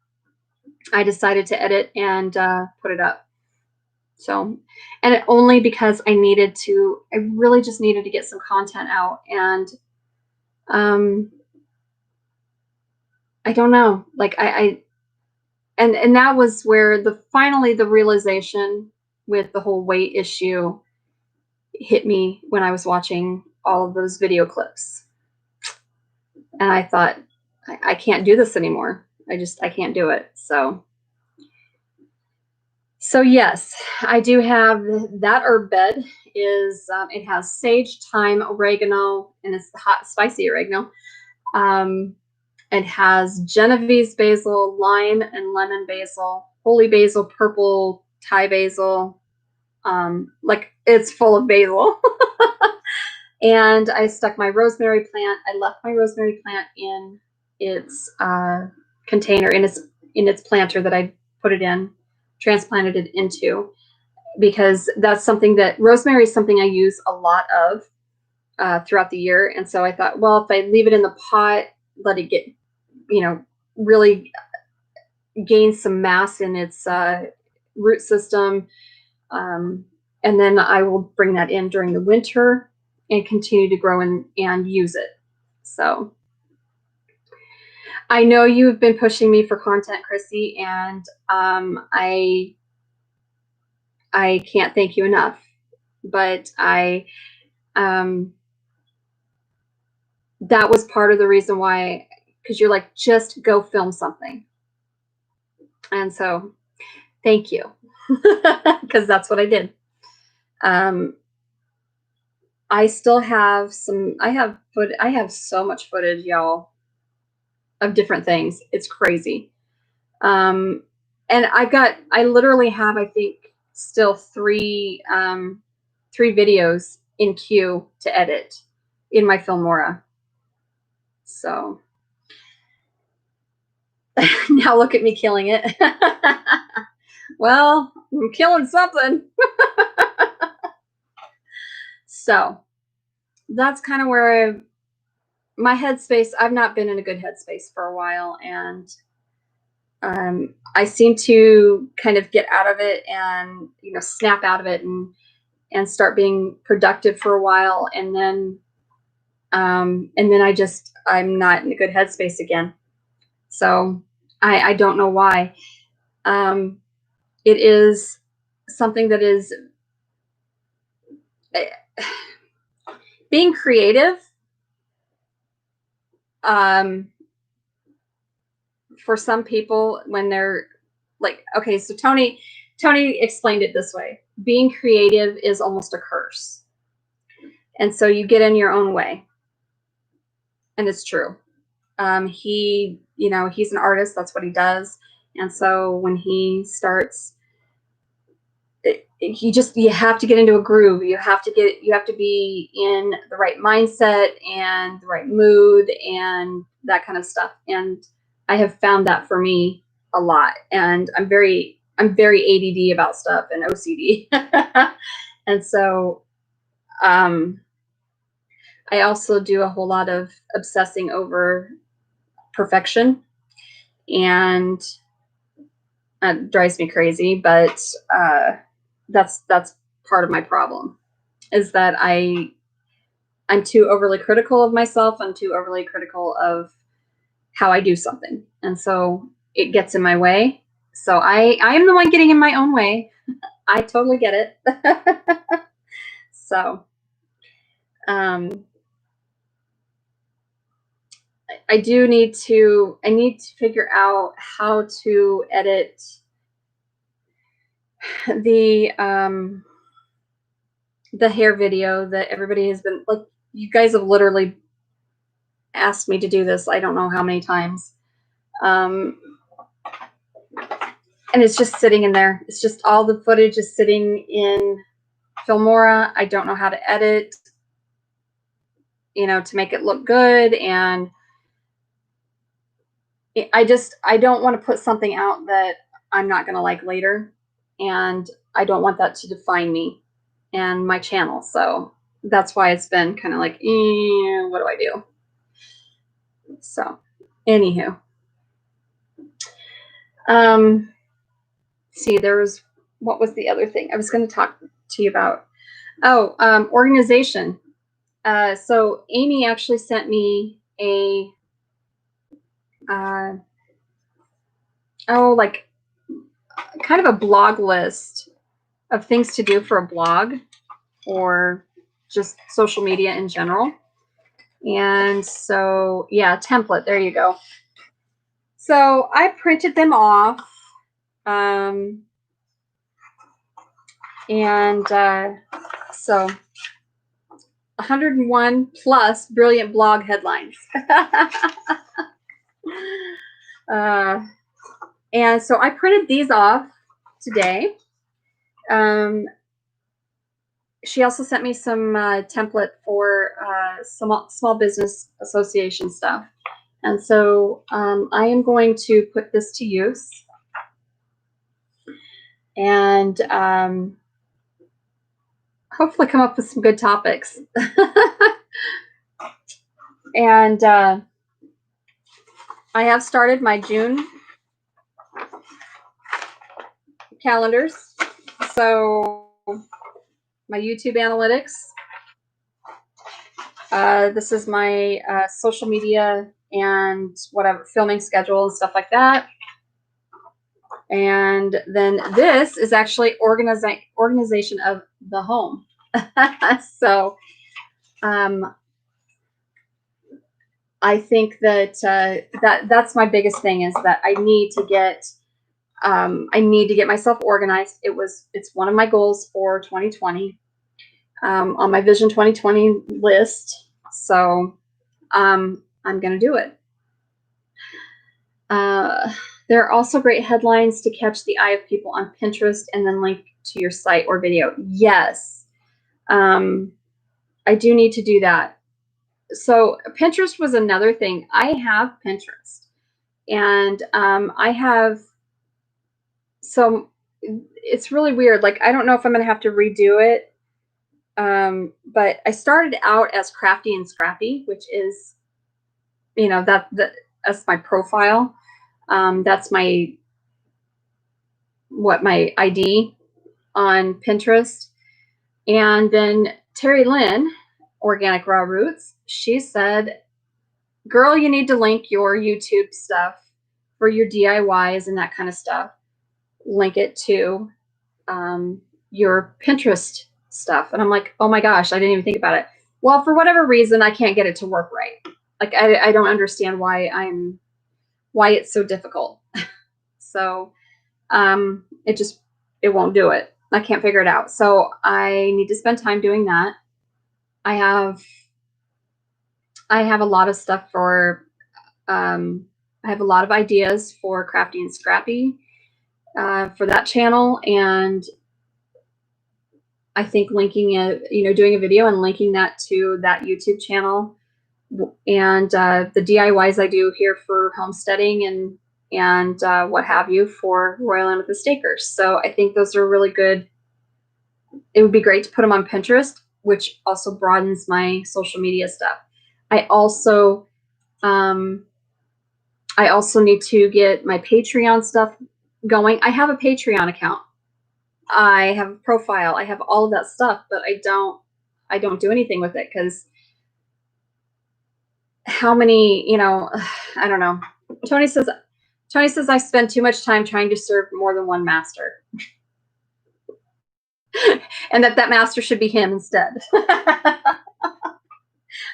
I decided to edit and put it up. So, and it only because I really just needed to get some content out. And I don't know, like and that was where finally the realization with the whole weight issue hit me when I was watching all of those video clips. And I thought, I can't do this anymore. I can't do it. So yes, I do have that herb bed. It has sage, thyme, oregano, and it's the hot, spicy oregano. It has Genovese basil, lime and lemon basil, holy basil, purple Thai basil. Like it's full of basil. And I stuck my rosemary plant. I left my rosemary plant in its container, in its planter that I put it in, transplanted it into, because that's something that rosemary is something I use a lot of throughout the year. And so I thought, well, if I leave it in the pot, let it get, really gain some mass in its root system. And then I will bring that in during the winter and continue to grow and use it. So I know you've been pushing me for content, Chrissy, and I can't thank you enough. But that was part of the reason why, because you're like, just go film something. And so thank you, because that's what I did. I still have I have so much footage, y'all, of different things. It's crazy. And I literally have, I think, still three videos in queue to edit in my Filmora. So now look at me killing it. Well, I'm killing something. So that's kind of where my headspace, I've not been in a good headspace for a while, and I seem to kind of get out of it and, you know, snap out of it and start being productive for a while, and then I'm not in a good headspace again. So I don't know why. It is something that is being creative. For some people, when they're like, okay, so Tony explained it this way: being creative is almost a curse, and so you get in your own way. And it's true. He's an artist, that's what he does, and so when he starts, you have to get into a groove. You have to be in the right mindset and the right mood and that kind of stuff. And I have found that for me a lot. And I'm very ADD about stuff, and OCD. And so I also do a whole lot of obsessing over perfection, and it drives me crazy. But that's part of my problem, is that I'm too overly critical of myself. I'm too overly critical of how I do something, and so it gets in my way. So I am the one getting in my own way. I totally get it. So I need to figure out how to edit the hair video that everybody has been like, you guys have literally asked me to do this I don't know how many times. And it's just sitting in there. It's just all the footage is sitting in Filmora. I don't know how to edit, to make it look good. And I don't want to put something out that I'm not going to like later. And I don't want that to define me and my channel. So that's why it's been kind of like, what do I do? So anywho, see, what was the other thing I was going to talk to you about? Oh, organization. So Amy actually sent me a, like kind of a blog list of things to do for a blog or just social media in general. And so, yeah, template, there you go. So I printed them off. So 101 plus brilliant blog headlines. And so I printed these off today. She also sent me some template for some small business association stuff. And so I am going to put this to use. And hopefully come up with some good topics. And I have started my June calendars. So my YouTube analytics. This is my social media and whatever filming schedule and stuff like that. And then this is actually organization of the home. So I think that that's my biggest thing, is that I need to get myself organized. It's one of my goals for 2020, on my Vision 2020 list. So I'm going to do it. There are also great headlines to catch the eye of people on Pinterest and then link to your site or video. Yes, I do need to do that. So Pinterest was another thing. I have Pinterest, and so it's really weird. Like, I don't know if I'm going to have to redo it. But I started out as Crafty and Scrappy, which is, that's my profile. That's my ID on Pinterest. And then Terry Lynn, Organic Raw Roots, she said, girl, you need to link your YouTube stuff for your DIYs and that kind of stuff. Link it to your Pinterest stuff. And I'm like, oh my gosh, I didn't even think about it. Well, for whatever reason, I can't get it to work right. Like, I don't understand why it's so difficult. So it won't do it. I can't figure it out. So I need to spend time doing that. I have a lot of stuff for, I have a lot of ideas for Crafty and Scrappy for that channel. And I think linking it, doing a video and linking that to that YouTube channel, and the DIYs I do here for homesteading and what have you for Royal Amethyst Acres. So I think those are really good. It would be great to put them on Pinterest, which also broadens my social media stuff. I also need to get my Patreon stuff going. I have a Patreon account. I have a profile. I have all of that stuff, but I don't do anything with it, because how many, I don't know. Tony says I spend too much time trying to serve more than one master. And that master should be him instead.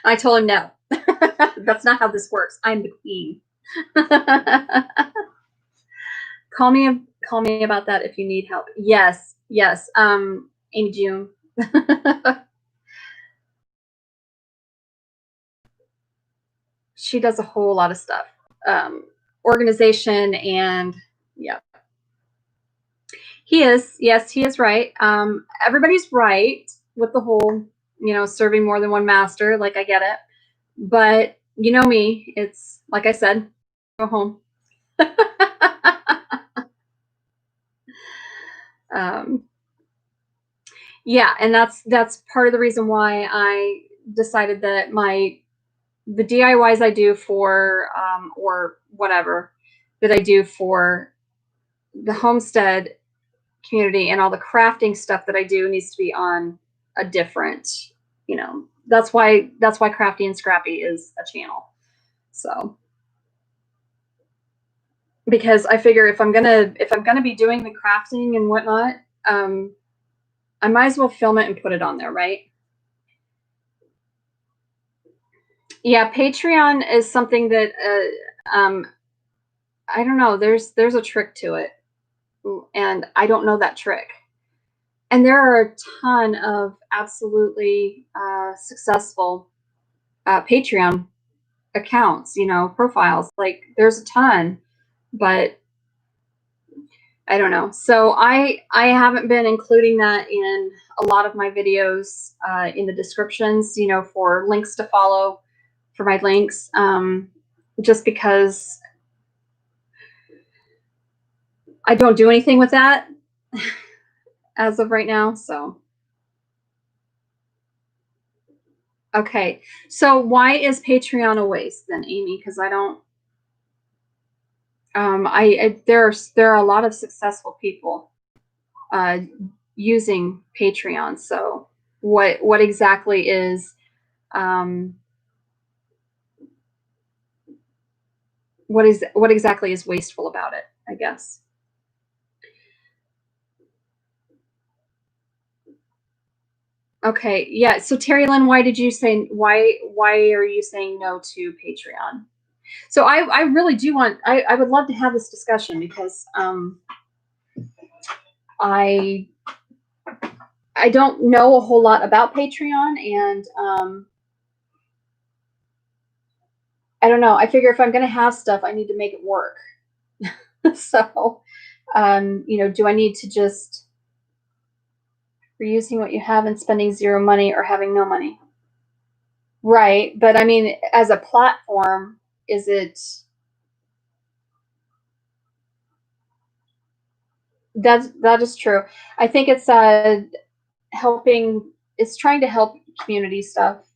I told him no. That's not how this works. I'm the queen. Call me about that if you need help. Yes. Amy June. She does a whole lot of stuff. Organization, and yeah. He is. Yes, he is right. Everybody's right with the whole, serving more than one master. Like, I get it. But you know me, it's like I said, go home. Yeah, and that's part of the reason why I decided that the DIYs I do for or whatever that I do for the homestead community and all the crafting stuff that I do needs to be on a different, that's why Crafty and Scrappy is a channel. So, because I figure if I'm gonna be doing the crafting and whatnot, I might as well film it and put it on there, right? Yeah, Patreon is something that I don't know. There's a trick to it, and I don't know that trick. And there are a ton of absolutely successful Patreon accounts, profiles. Like, there's a ton, but I don't know. So I haven't been including that in a lot of my videos in the descriptions, for links to follow for my links, just because I don't do anything with that as of right now. So, okay. So why is Patreon a waste then, Amy? Because I don't, there are a lot of successful people using Patreon. So what exactly is What exactly is wasteful about it, I guess. Okay, yeah. So Terry Lynn, why are you saying no to Patreon? So I really do want I would love to have this discussion because I I don't know a whole lot about Patreon, and I don't know. I figure if I'm going to have stuff, I need to make it work. So, do I need to just reusing what you have and spending zero money or having no money? Right. But I mean, as a platform, is it that is true. I think it's helping, it's trying to help community stuff.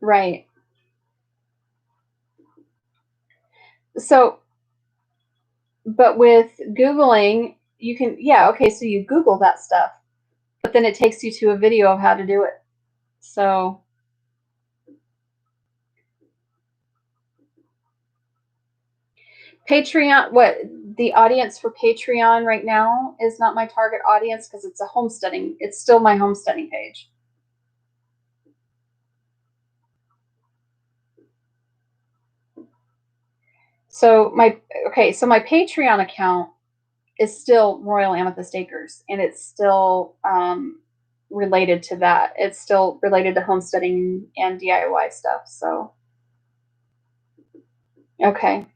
Right. So, but with Googling, you can, yeah, okay, so you Google that stuff, but then it takes you to a video of how to do it. So, Patreon, what the audience for Patreon right now is not my target audience because it's a homesteading, it's still my homesteading page. So my Patreon account is still Royal Amethyst Acres, and it's still related to that. It's still related to homesteading and DIY stuff. So, okay.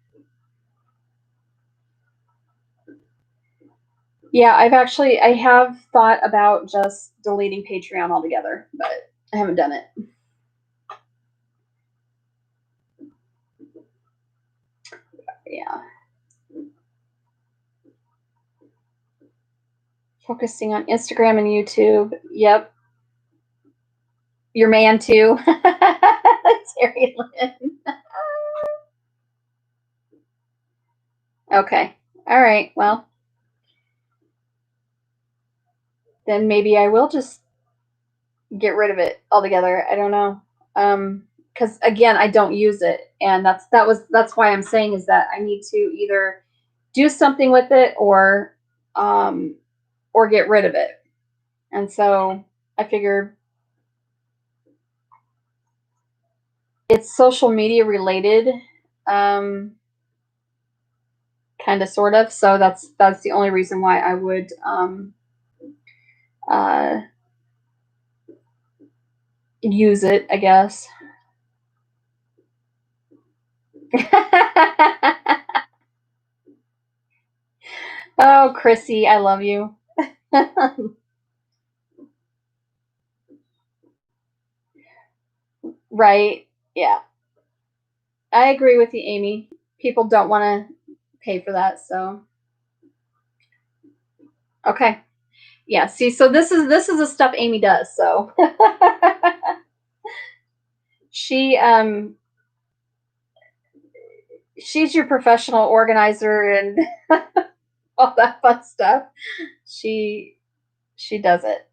Yeah, I have thought about just deleting Patreon altogether, but I haven't done it. Yeah. Focusing on Instagram and YouTube. Yep. Your man too. Terry Lynn. Okay. All right. Well, then maybe I will just get rid of it altogether. I don't know. Because again, I don't use it, and that's why I'm saying is that I need to either do something with it or get rid of it. And so I figured it's social media related, kind of, sort of. So that's the only reason why I would uh, use it, I guess. Oh, Chrissy, I love you. Right? Yeah, I agree with you, Amy. People don't want to pay for that, so okay. Yeah. See, so this is the stuff Amy does. So she she's your professional organizer and all that fun stuff. She she does it.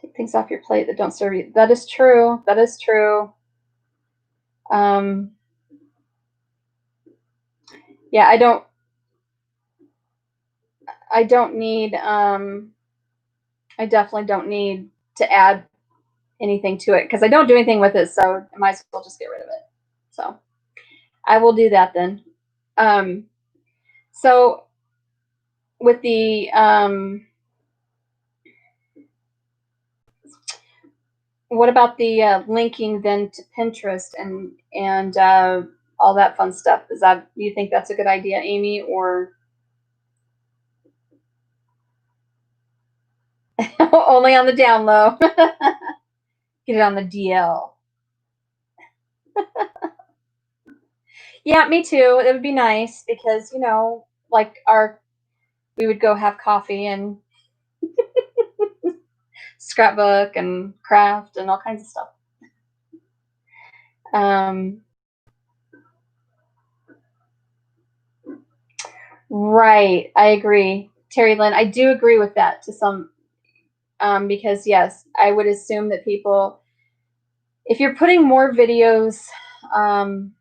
Take things off your plate that don't serve you. That is true. That is true. Um, yeah, I don't need I definitely don't need to add anything to it because I don't do anything with it, so I might as well just get rid of it. So I will do that then. Um, so with the what about the linking then to Pinterest and all that fun stuff? Is that, you think that's a good idea, Amy, or only on the down low? Get it on the DL. Yeah, me too. It would be nice because like we would go have coffee and scrapbook and craft and all kinds of stuff. Um, right, I agree, Terry Lynn. I do agree with that to some. because yes, I would assume that people, if you're putting more videos, and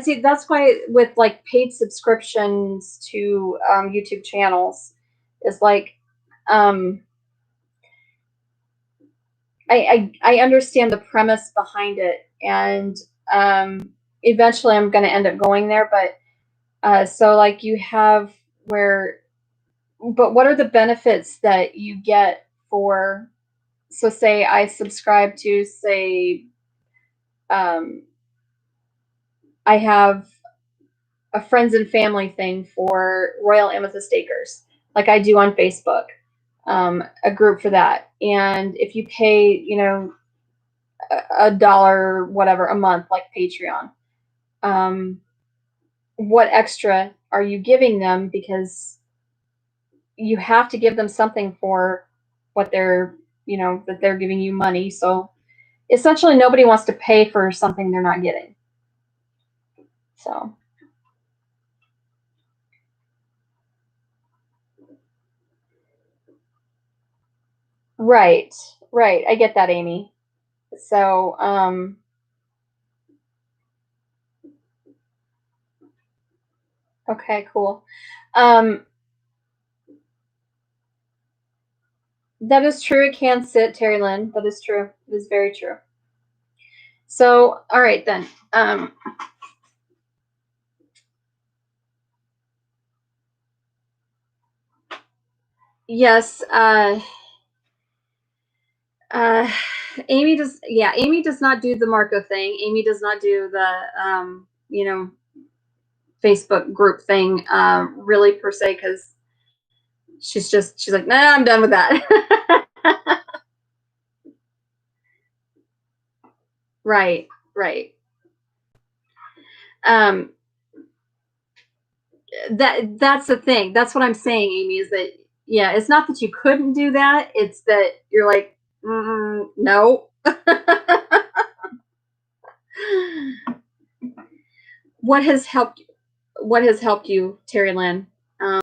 see, that's why with like paid subscriptions to YouTube channels is like, um, I understand the premise behind it, and eventually I'm going to end up going there. But so like you have where, but what are the benefits that you get for? So say I subscribe to, say, um, I have a friends and family thing for Royal Amethyst Acres, like I do on Facebook, a group for that. And if you pay, you know, a dollar, whatever, a month, like Patreon, um, what extra are you giving them? Because you have to give them something for what they're, you know, that they're giving you money. So essentially, nobody wants to pay for something they're not getting. So. Right, right. I get that, Amy. So, okay, cool. Um, that is true. It can sit, Terry Lynn. That is true. It is very true. So, all right then. Yes. Uh, Amy does. Yeah, Amy does not do the Marco thing. Amy does not do the, you know, Facebook group thing, really per se, because she's like, nah, I'm done with that. Right, right. Um, that's the thing. That's what I'm saying, Amy, is that, yeah, it's not that you couldn't do that. It's that you're like, no. What has helped? What has helped you, Terry Lynn? Um,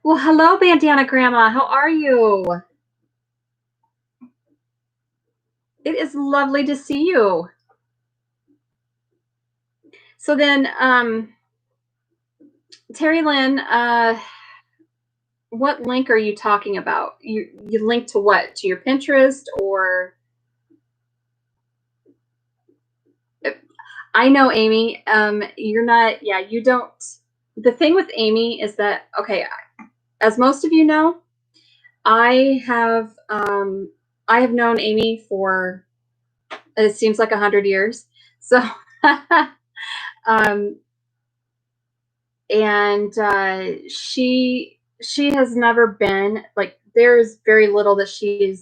well, hello, Bandana Grandma. How are you? It is lovely to see you. So then, Terry Lynn, what link are you talking about? You link to what? To your Pinterest or? I know, Amy. You're not. Yeah, you don't. The thing with Amy is that, okay, as most of you know, I have known Amy for, it seems like 100 years. So, um, and she has never been like, there's very little that she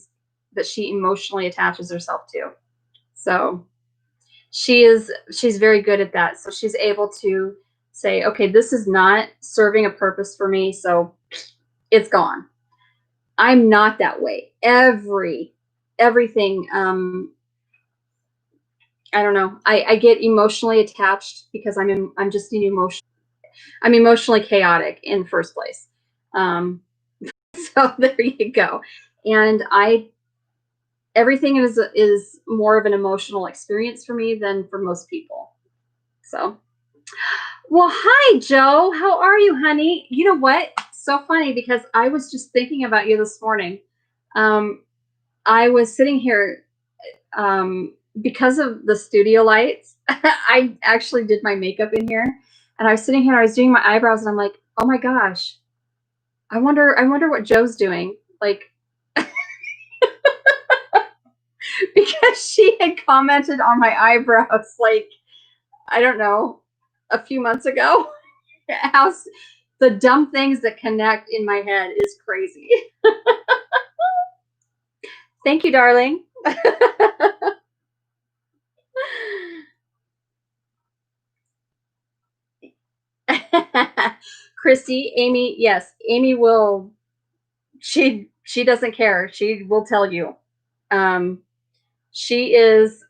emotionally attaches herself to. So she's very good at that. So she's able to say, okay, this is not serving a purpose for me, so it's gone. I'm not that way. Everything, I don't know. I get emotionally attached because I'm just an I'm emotionally chaotic in first place. So there you go. And everything is more of an emotional experience for me than for most people. So, well, hi, Joe. How are you, honey? You know what? So funny, because I was just thinking about you this morning. Um, I was sitting here, because of the studio lights. I actually did my makeup in here, and I was sitting here. I was doing my eyebrows, and I'm like, oh my gosh, I wonder what Joe's doing. Like, because she had commented on my eyebrows, like, I don't know, a few months ago. How the dumb things that connect in my head is crazy. Thank you, darling. Christy, Amy, yes, Amy will. She doesn't care. She will tell you. Um, she is.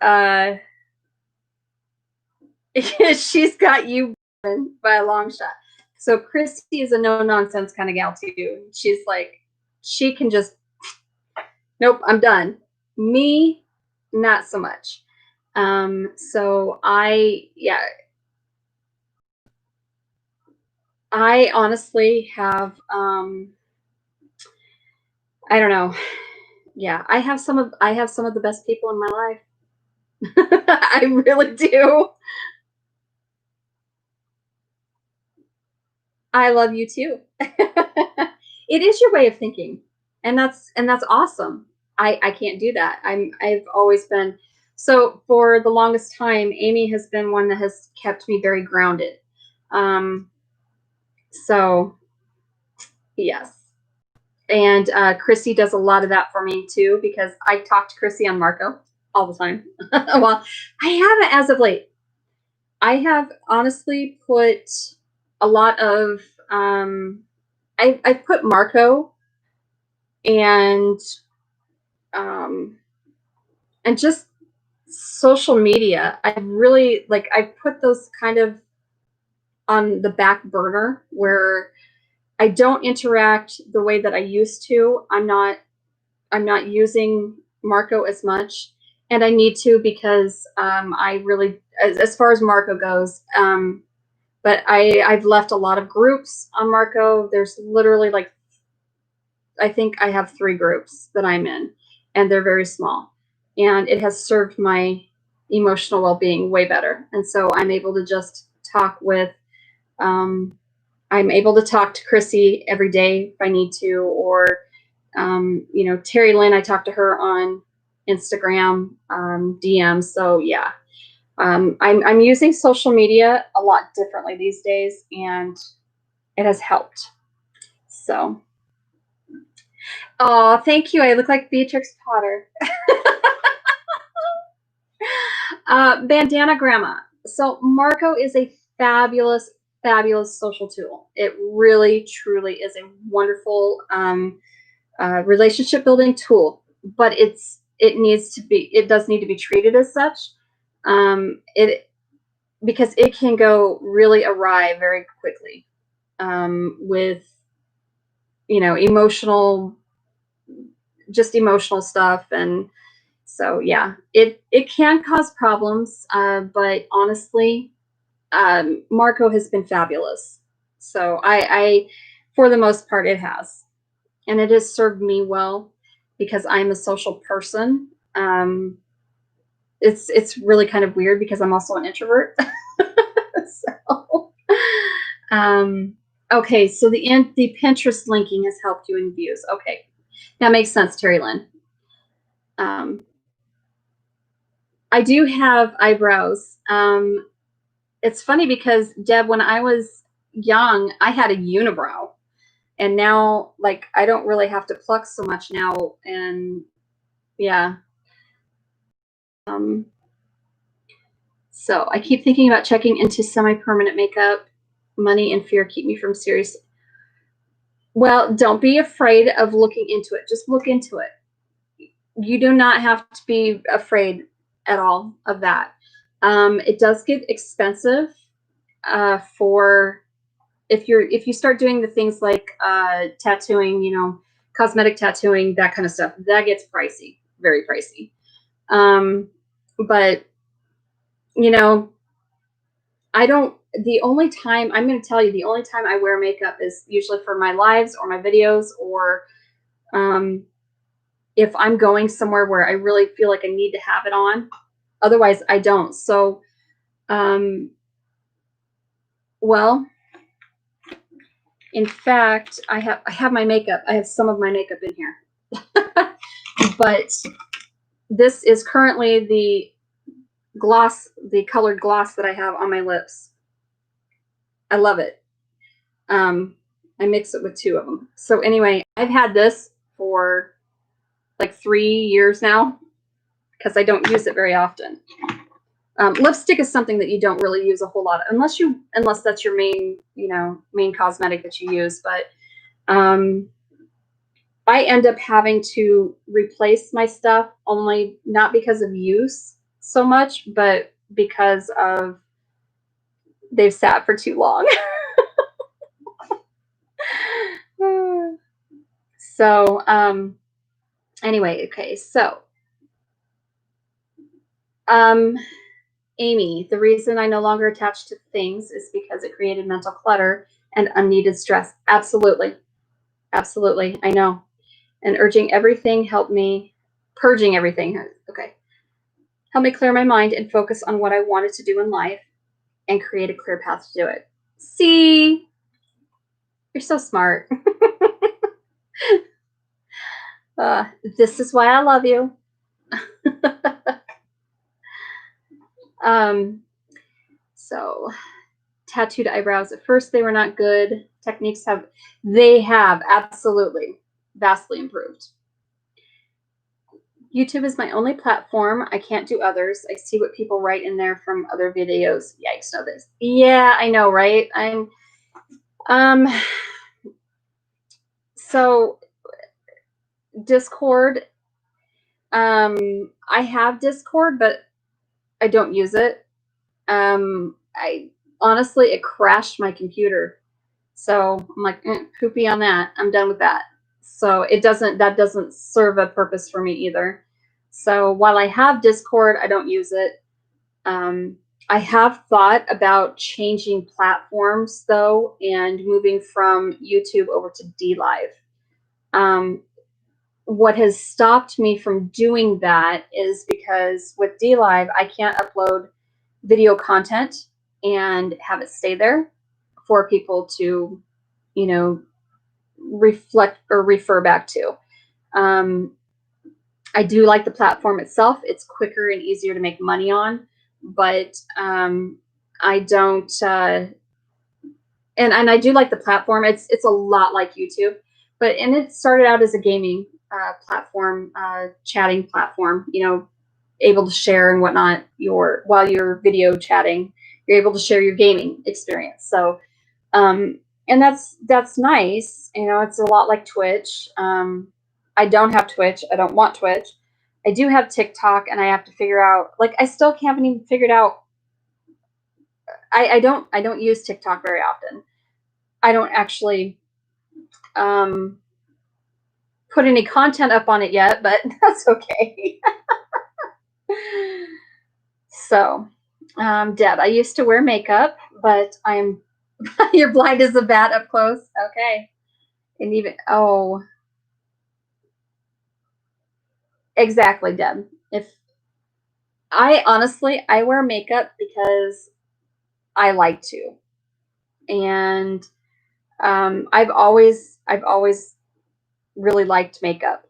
She's got you by a long shot. So Christy is a no nonsense kind of gal too. She's like, she can just, nope, I'm done. Me, not so much. So I honestly have, I don't know. Yeah, I have some of the best people in my life. I really do. I love you too. It is your way of thinking, and that's awesome. I can't do that. I've always been, so for the longest time, Amy has been one that has kept me very grounded. Um, so yes. And Chrissy does a lot of that for me too, because I talk to Chrissy on Marco all the time. Well, I haven't as of late. I have honestly put a lot of I put Marco and um, and just social media. I really like I put those kind of on the back burner where I don't interact the way that I used to. I'm not using Marco as much, and I need to because I really, as far as Marco goes, but I've left a lot of groups on Marco. There's literally like, I think I have 3 groups that I'm in, and they're very small, and it has served my emotional well-being way better. And so I'm able to just talk with, um, I'm able to talk to Chrissy every day if I need to, or you know, Terry Lynn, I talked to her on Instagram, DM. So yeah, I'm using social media a lot differently these days, and it has helped. So, oh, thank you. I look like Beatrix Potter. Bandana Grandma. So Marco is a fabulous, fabulous social tool. It really, truly is a wonderful relationship building tool, but it does need to be treated as such. It Because it can go really awry very quickly, with, you know, emotional stuff. And so yeah, it can cause problems, but honestly, Marco has been fabulous. So I for the most part, it has, and it has served me well because I'm a social person. It's really kind of weird because I'm also an introvert. So, um, okay, so the Pinterest linking has helped you in views. Okay, that makes sense, Terry Lynn. I do have eyebrows. It's funny because Deb, when I was young, I had a unibrow, and now like I don't really have to pluck so much now, and yeah. Um, so I keep thinking about checking into semi-permanent makeup. Money and fear keep me from serious. Well, don't be afraid of looking into it. Just look into it. You do not have to be afraid at all of that. It does get expensive for if you start doing the things like tattooing, you know, cosmetic tattooing, that kind of stuff. That gets pricey, very pricey. But you know, I don't. The only time I'm going to tell you, the only time I wear makeup is usually for my lives or my videos, or um, if I'm going somewhere where I really feel like I need to have it on. Otherwise, I don't. So, well, in fact, I have my makeup. I have some of my makeup in here, but this is currently the gloss, the colored gloss that I have on my lips. I love it. I mix it with 2 of them. So anyway, I've had this for like 3 years now because I don't use it very often. Lipstick is something that you don't really use a whole lot, unless that's your main, you know, main cosmetic that you use. But I end up having to replace my stuff only not because of use so much, but because of they've sat for too long. So, anyway, okay, so, Amy, the reason I no longer attach to things is because it created mental clutter and unneeded stress. Absolutely. Absolutely. I know. And purging everything, okay, helped me clear my mind and focus on what I wanted to do in life and create a clear path to do it. See, you're so smart. This is why I love you. So tattooed eyebrows. At first, they were not good. Techniques have absolutely vastly improved. YouTube is my only platform. I can't do others. I see what people write in there from other videos. Yikes, no this. Yeah, I know, right? So Discord, I have Discord, but I don't use it. I honestly, it crashed my computer. So I'm like, poopy on that. I'm done with that. So that doesn't serve a purpose for me either. So while I have Discord, I don't use it. I have thought about changing platforms though, and moving from YouTube over to DLive. What has stopped me from doing that is because with DLive, I can't upload video content and have it stay there for people to, reflect or refer back to. I do like the platform itself. It's quicker and easier to make money on, but I don't. And I do like the platform. It's a lot like YouTube, and it started out as a gaming platform, chatting platform. Able to share and whatnot. While you're video chatting, you're able to share your gaming experience. So, and that's nice. It's a lot like Twitch. I don't have Twitch. I don't want Twitch. I do have TikTok, and I have to figure out. Like, I still haven't even figured out. I don't use TikTok very often. I don't actually put any content up on it yet, but that's okay. So, Deb, I used to wear makeup, but I'm you're blind as a bat up close. Okay. And even exactly, Deb. If I honestly I wear makeup because I like to. And I've always really liked makeup.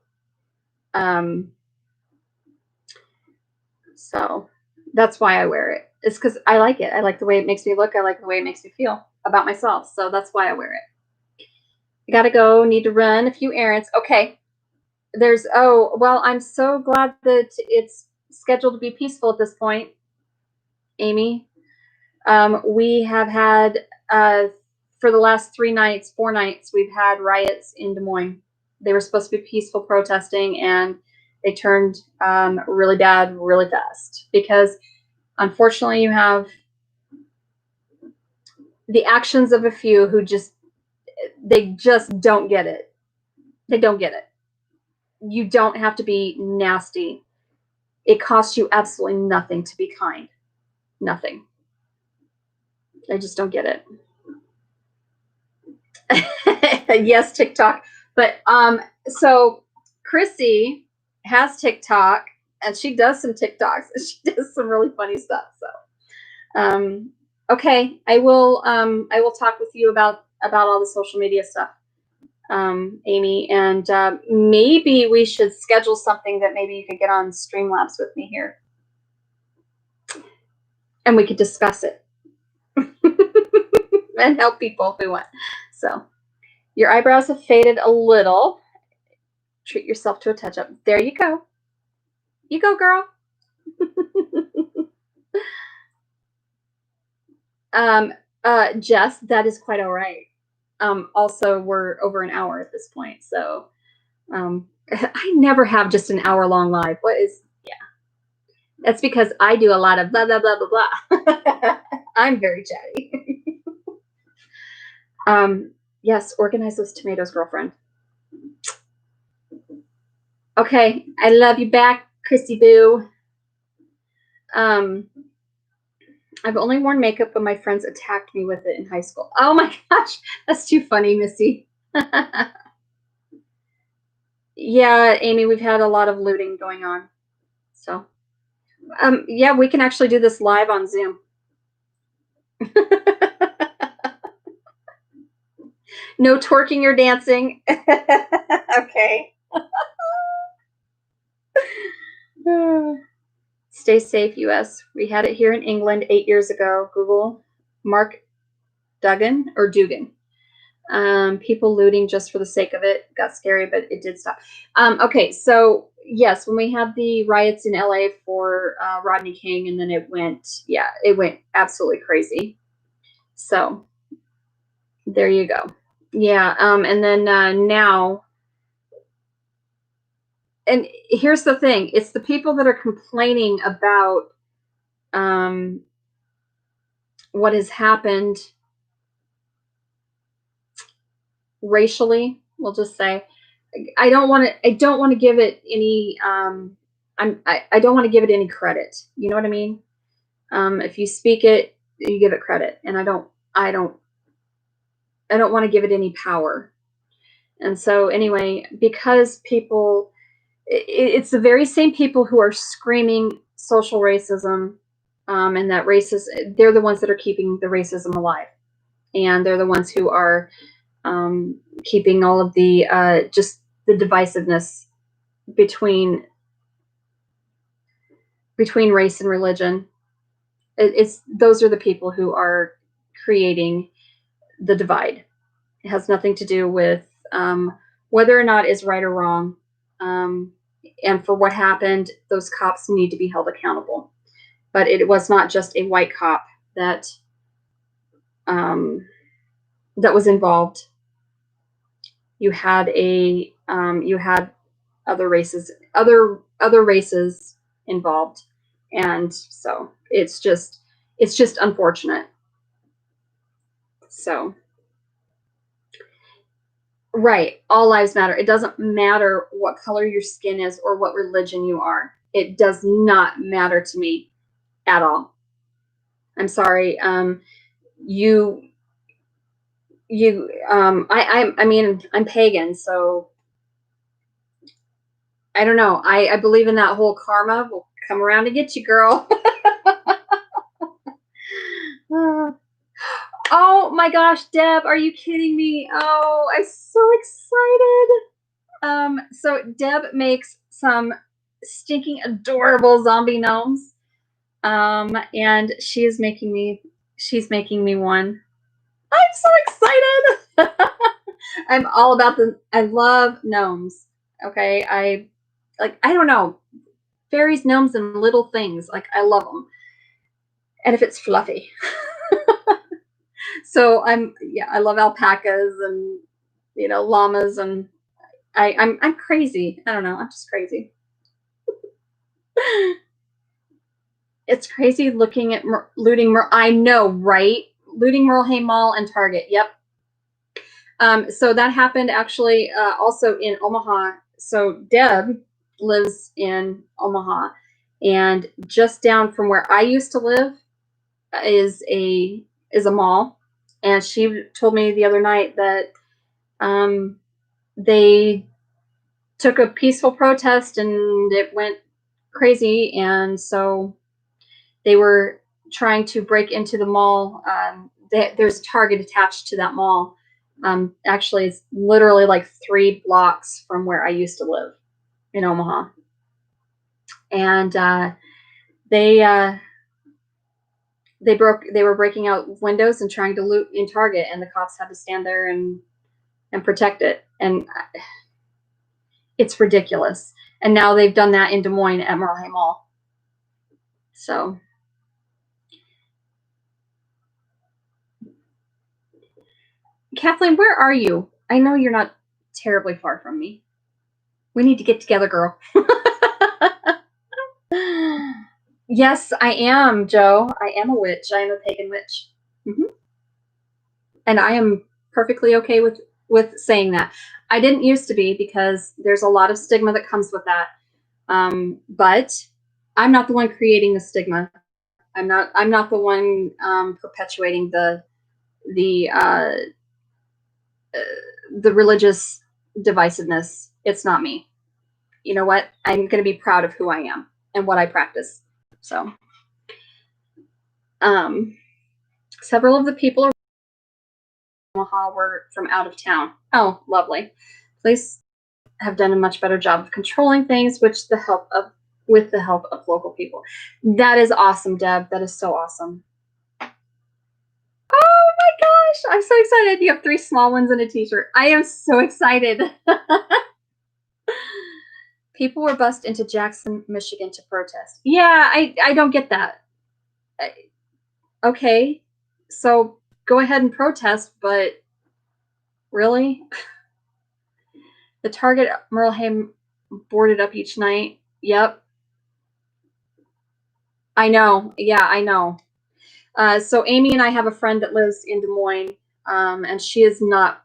So that's why I wear it. It's because I like it. I like the way it makes me look. I like the way it makes me feel about myself. So that's why I wear it. I gotta go. Need to run a few errands. Okay. Well, I'm so glad that it's scheduled to be peaceful at this point, Amy. We have had for the last 4 nights, we've had riots in Des Moines. They were supposed to be peaceful protesting, and they turned really bad really fast because, unfortunately, you have the actions of a few who they just don't get it. They don't get it. You don't have to be nasty. It costs you absolutely nothing to be kind. Nothing. I just don't get it. Yes, TikTok. But so Chrissy has TikTok, and she does some TikToks, and she does some really funny stuff. So okay, I will talk with you about all the social media stuff, Amy, and maybe we should schedule something that maybe you could get on Streamlabs with me here, and we could discuss it and help people if we want. So your eyebrows have faded a little. Treat yourself to a touch-up. There you go. You go, girl. Jess, that is quite all right. Also, we're over an hour at this point, so I never have just an hour-long live. Yeah. That's because I do a lot of blah, blah, blah, blah, blah. I'm very chatty. Yes, organize those tomatoes, girlfriend. Okay, I love you back, Chrissy Boo. I've only worn makeup when my friends attacked me with it in high school. Oh my gosh, that's too funny, Missy. Yeah, Amy, we've had a lot of looting going on. So, yeah, we can actually do this live on Zoom. No twerking or dancing. Okay. Stay safe, US. We had it here in England 8 years ago. Google Mark Duggan or Dugan. People looting just for the sake of it got scary, but it did stop. Okay, so yes, when we had the riots in LA for Rodney King, and then it went absolutely crazy. So there you go. Yeah, and then now, and here's the thing: it's the people that are complaining about what has happened racially. We'll just say, I don't want to give it any. I don't want to give it any credit. You know what I mean? If you speak it, you give it credit, and I don't want to give it any power. And so anyway, because people, it's the very same people who are screaming social racism, and that racist, they're the ones that are keeping the racism alive, and they're the ones who are keeping all of the just the divisiveness between race and religion. It's those are the people who are creating the divide. It has nothing to do with whether or not it's right or wrong. And for what happened, those cops need to be held accountable. But it was not just a white cop that that was involved. You had other races involved, and so it's just unfortunate. So right, all lives matter. It doesn't matter what color your skin is or what religion you are. It does not matter to me at all. I'm sorry. I mean, I'm pagan, so I don't know. I believe in that whole karma will come around to get you, girl. Oh my gosh, Deb, are you kidding me? Oh, I'm so excited. So Deb makes some stinking adorable zombie gnomes. And she's making me one. I'm so excited. I'm all about I love gnomes. Okay. I don't know. Fairies, gnomes, and little things. Like, I love them. And if it's fluffy. So I love alpacas and, llamas, and I'm crazy. I don't know. I'm just crazy. It's crazy looking at looting. I know, right? Looting Merle Mall and Target. Yep. So that happened actually also in Omaha. So Deb lives in Omaha, and just down from where I used to live is a mall. And she told me the other night that they took a peaceful protest and it went crazy, and so they were trying to break into the mall. There's a Target attached to that mall. Actually, it's literally like 3 blocks from where I used to live in Omaha. And they were breaking out windows and trying to loot in Target, and the cops had to stand there and protect it. And it's ridiculous. And now they've done that in Des Moines at Merle Mall. So Kathleen, where are you? I know you're not terribly far from me. We need to get together, girl. Yes, I am, Joe. I am a witch. I am a pagan witch. Mm-hmm. And I am perfectly okay with with saying that. I didn't used to be, because there's a lot of stigma that comes with that. But I'm not the one creating the stigma. I'm not the one perpetuating the uh, the religious divisiveness. It's not me. You know what? I'm going to be proud of who I am and what I practice. So, several of the people around Omaha were from out of town. Oh, lovely. Police have done a much better job of controlling things, with the help of local people. That is awesome, Deb. That is so awesome. Oh my gosh, I'm so excited. You have 3 small ones and a t-shirt. I am so excited. People were bused into Jackson, Michigan to protest. Yeah, I don't get that. Okay, so go ahead and protest, but really? The Target Merleheim boarded up each night. Yep. I know. Yeah, I know. So Amy and I have a friend that lives in Des Moines, and she is not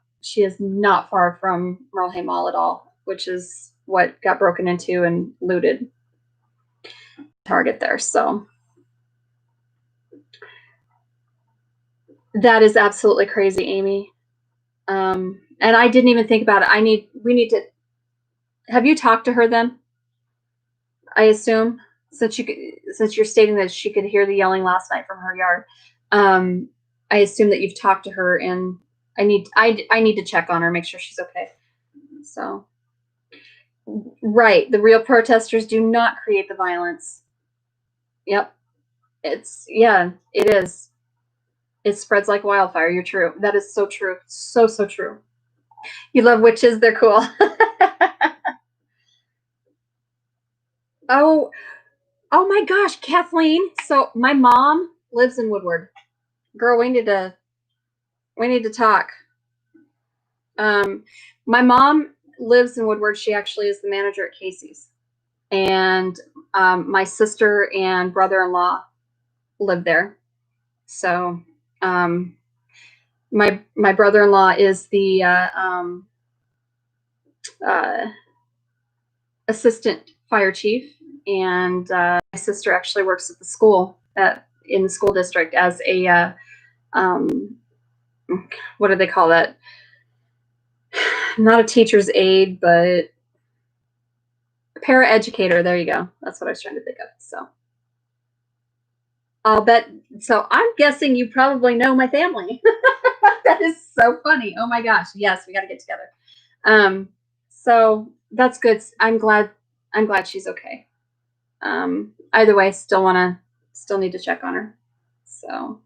far from Merleheim Mall at all, which is what got broken into and looted. Target there. So that is absolutely crazy, Amy. And I didn't even think about it. We need to. Have you talked to her then? I assume, since you're stating that she could hear the yelling last night from her yard. I assume that you've talked to her, and I need to check on her, make sure she's okay. So, right, the real protesters do not create the violence. Yep, it is. It spreads like wildfire. You're true. That is so true. So true. You love witches. They're cool. Oh my gosh, Kathleen. So my mom lives in Woodward. Girl, we need to talk. My mom lives in Woodward. She actually is the manager at Casey's, and my sister and brother-in-law live there. So my brother-in-law is the assistant fire chief, and my sister actually works at the school in the school district as a what do they call that? Not a teacher's aide, but paraeducator. There you go. That's what I was trying to think of. So I'll bet. So I'm guessing you probably know my family. That is so funny. Oh my gosh. Yes, we got to get together. So that's good. I'm glad she's okay. Either way, still need to check on her. So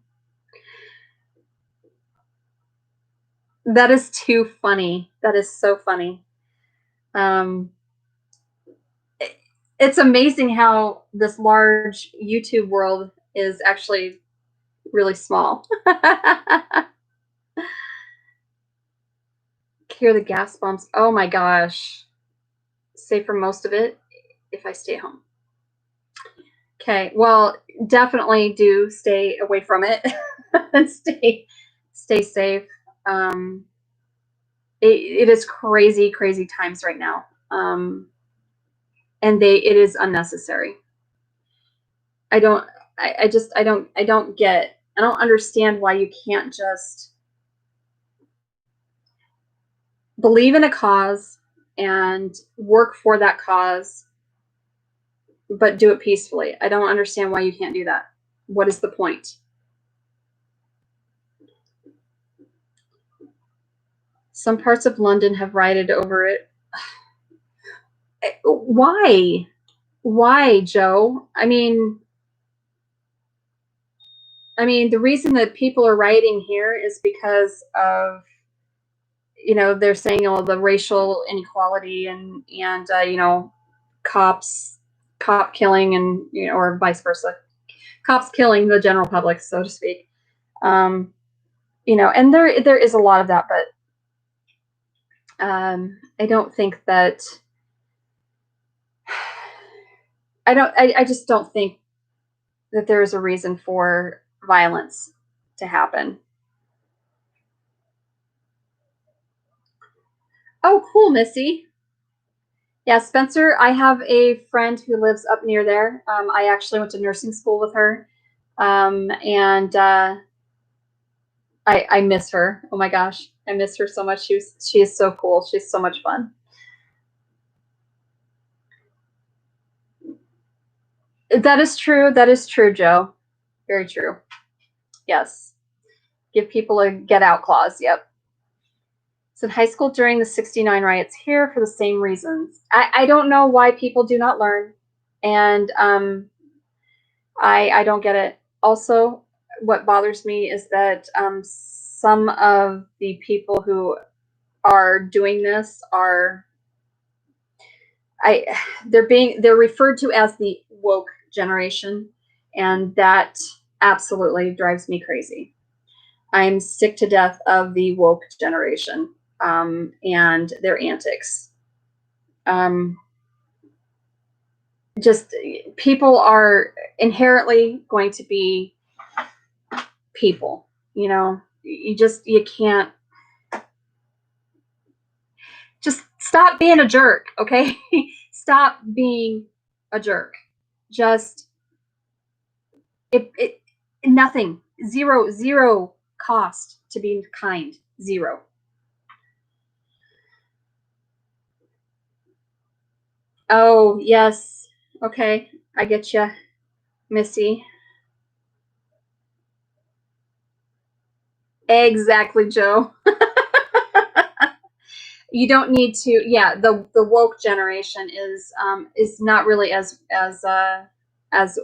that is too funny. That is so funny. It's amazing how this large YouTube world is actually really small. Hear the gas bombs. Oh my gosh. Safe for most of it if I stay home. Okay. Well, definitely do stay away from it and stay safe. It is crazy times right now. And it is unnecessary. I don't understand why you can't just believe in a cause and work for that cause, but do it peacefully. I don't understand why you can't do that. What is the point? Some parts of London have rioted over it. Why? Why, Joe? I mean, the reason that people are rioting here is because of, they're saying, oh, the racial inequality and cop killing, and or vice versa, cops killing the general public, so to speak. And there is a lot of that, but I don't think that I just don't think that there is a reason for violence to happen. Oh, cool, Missy. Yeah, Spencer, I have a friend who lives up near there. I actually went to nursing school with her. And I miss her. Oh my gosh, I miss her so much. She is so cool. She's so much fun. That is true. That is true, Joe. Very true. Yes. Give people a get out clause. Yep. So in high school during the 69 riots here for the same reasons. I don't know why people do not learn. And I don't get it. Also, what bothers me is that some of the people who are doing this are they're referred to as the woke generation, and that absolutely drives me crazy. I'm sick to death of the woke generation and their antics. Um, just people are inherently going to be people. You know, you can't just stop being a jerk, okay? Stop being a jerk. Just it nothing. Zero cost to be kind. Zero. Oh, yes. Okay. I get you, Missy. Exactly, Joe. You don't need to. Yeah, the woke generation is not really as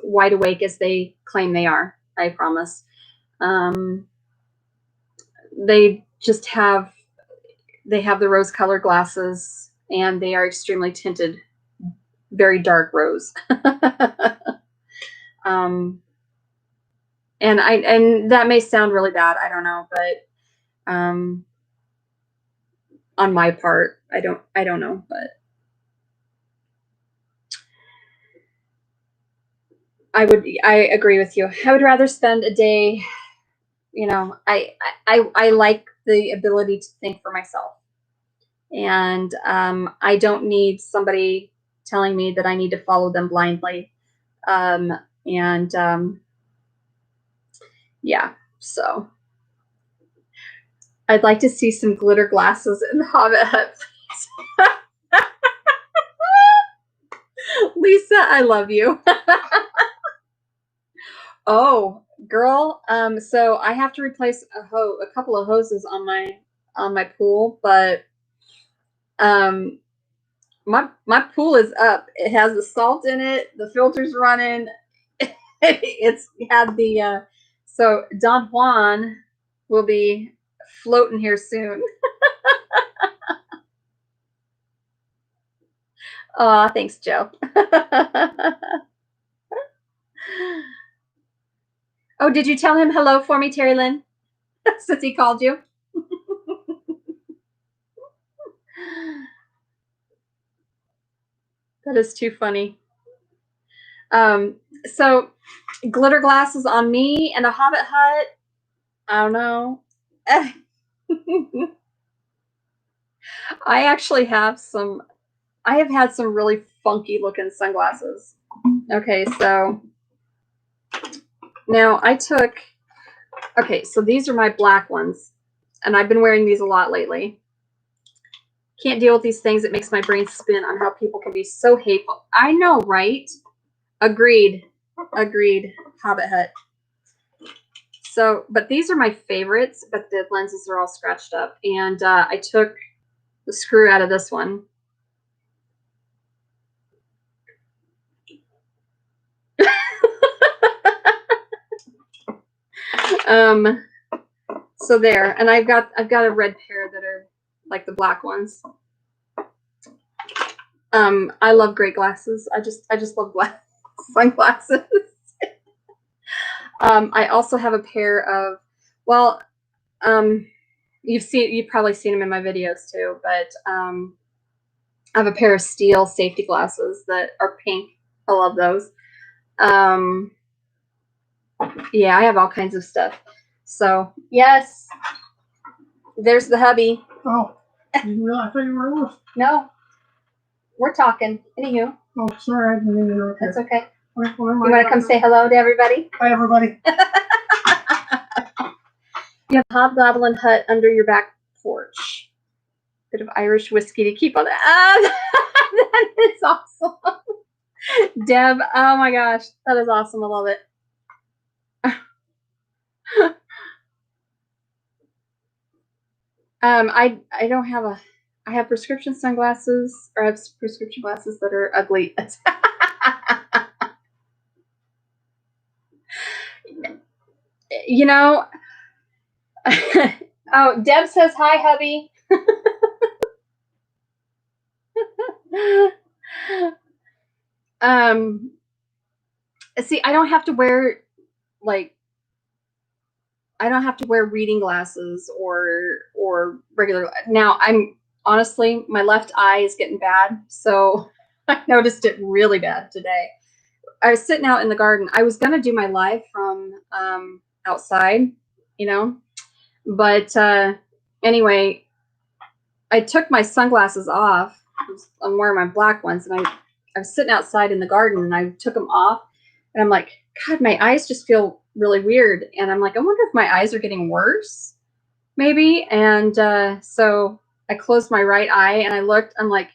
wide awake as they claim they are. I promise. Um, they just have the rose colored glasses, and they are extremely tinted, very dark rose. um, and that may sound really bad. I don't know, but on my part, I don't know, but I agree with you. I would rather spend a day. You know, I like the ability to think for myself, and I don't need somebody telling me that I need to follow them blindly. Um, and yeah, so I'd like to see some glitter glasses in the Hobbit hut. Lisa, I love you. Oh, girl. So I have to replace a couple of hoses on my pool, but um, my pool is up. It has the salt in it. The filter's running. It's had the so Don Juan will be floating here soon. Aw, thanks, Joe. Oh, did you tell him hello for me, Terry Lynn? Since he called you. That is too funny. So glitter glasses on me and a Hobbit hut. I don't know. I actually have some. I have had some really funky looking sunglasses. Okay, so now I took. Okay, so these are my black ones, and I've been wearing these a lot lately. Can't deal with these things. It makes my brain spin on how people can be so hateful. I know, right? Agreed. Agreed. Hobbit hut. So, but these are my favorites, but the lenses are all scratched up. And I took the screw out of this one. So there, and I've got a red pair that are like the black ones. I love great glasses. I just love sunglasses. I also have a pair of, well, you've probably seen them in my videos too, but I have a pair of steel safety glasses that are pink. I love those. Yeah, I have all kinds of stuff. So yes, there's the hubby. Oh, No, I thought you were off. No. We're talking. Anywho. Oh, sorry. I didn't even know. That's okay. You want to come say hello to everybody? Hi, everybody. You have a hobgoblin hut under your back porch. Bit of Irish whiskey to keep on that. That is awesome. Deb, oh my gosh. That is awesome. I love it. I don't have I have prescription sunglasses, or I have prescription glasses that are ugly. You know, oh, Deb says hi, hubby. See, I don't have to wear reading glasses or regular. Now, I'm honestly, my left eye is getting bad, so I noticed it really bad today. I was sitting out in the garden. I was gonna do my live from outside, you know, but anyway, I took my sunglasses off. I'm wearing my black ones, and I was sitting outside in the garden, and I took them off, and I'm like, God, my eyes just feel really weird, and I'm like, I wonder if my eyes are getting worse, maybe. And so I closed my right eye, and I looked. I'm like,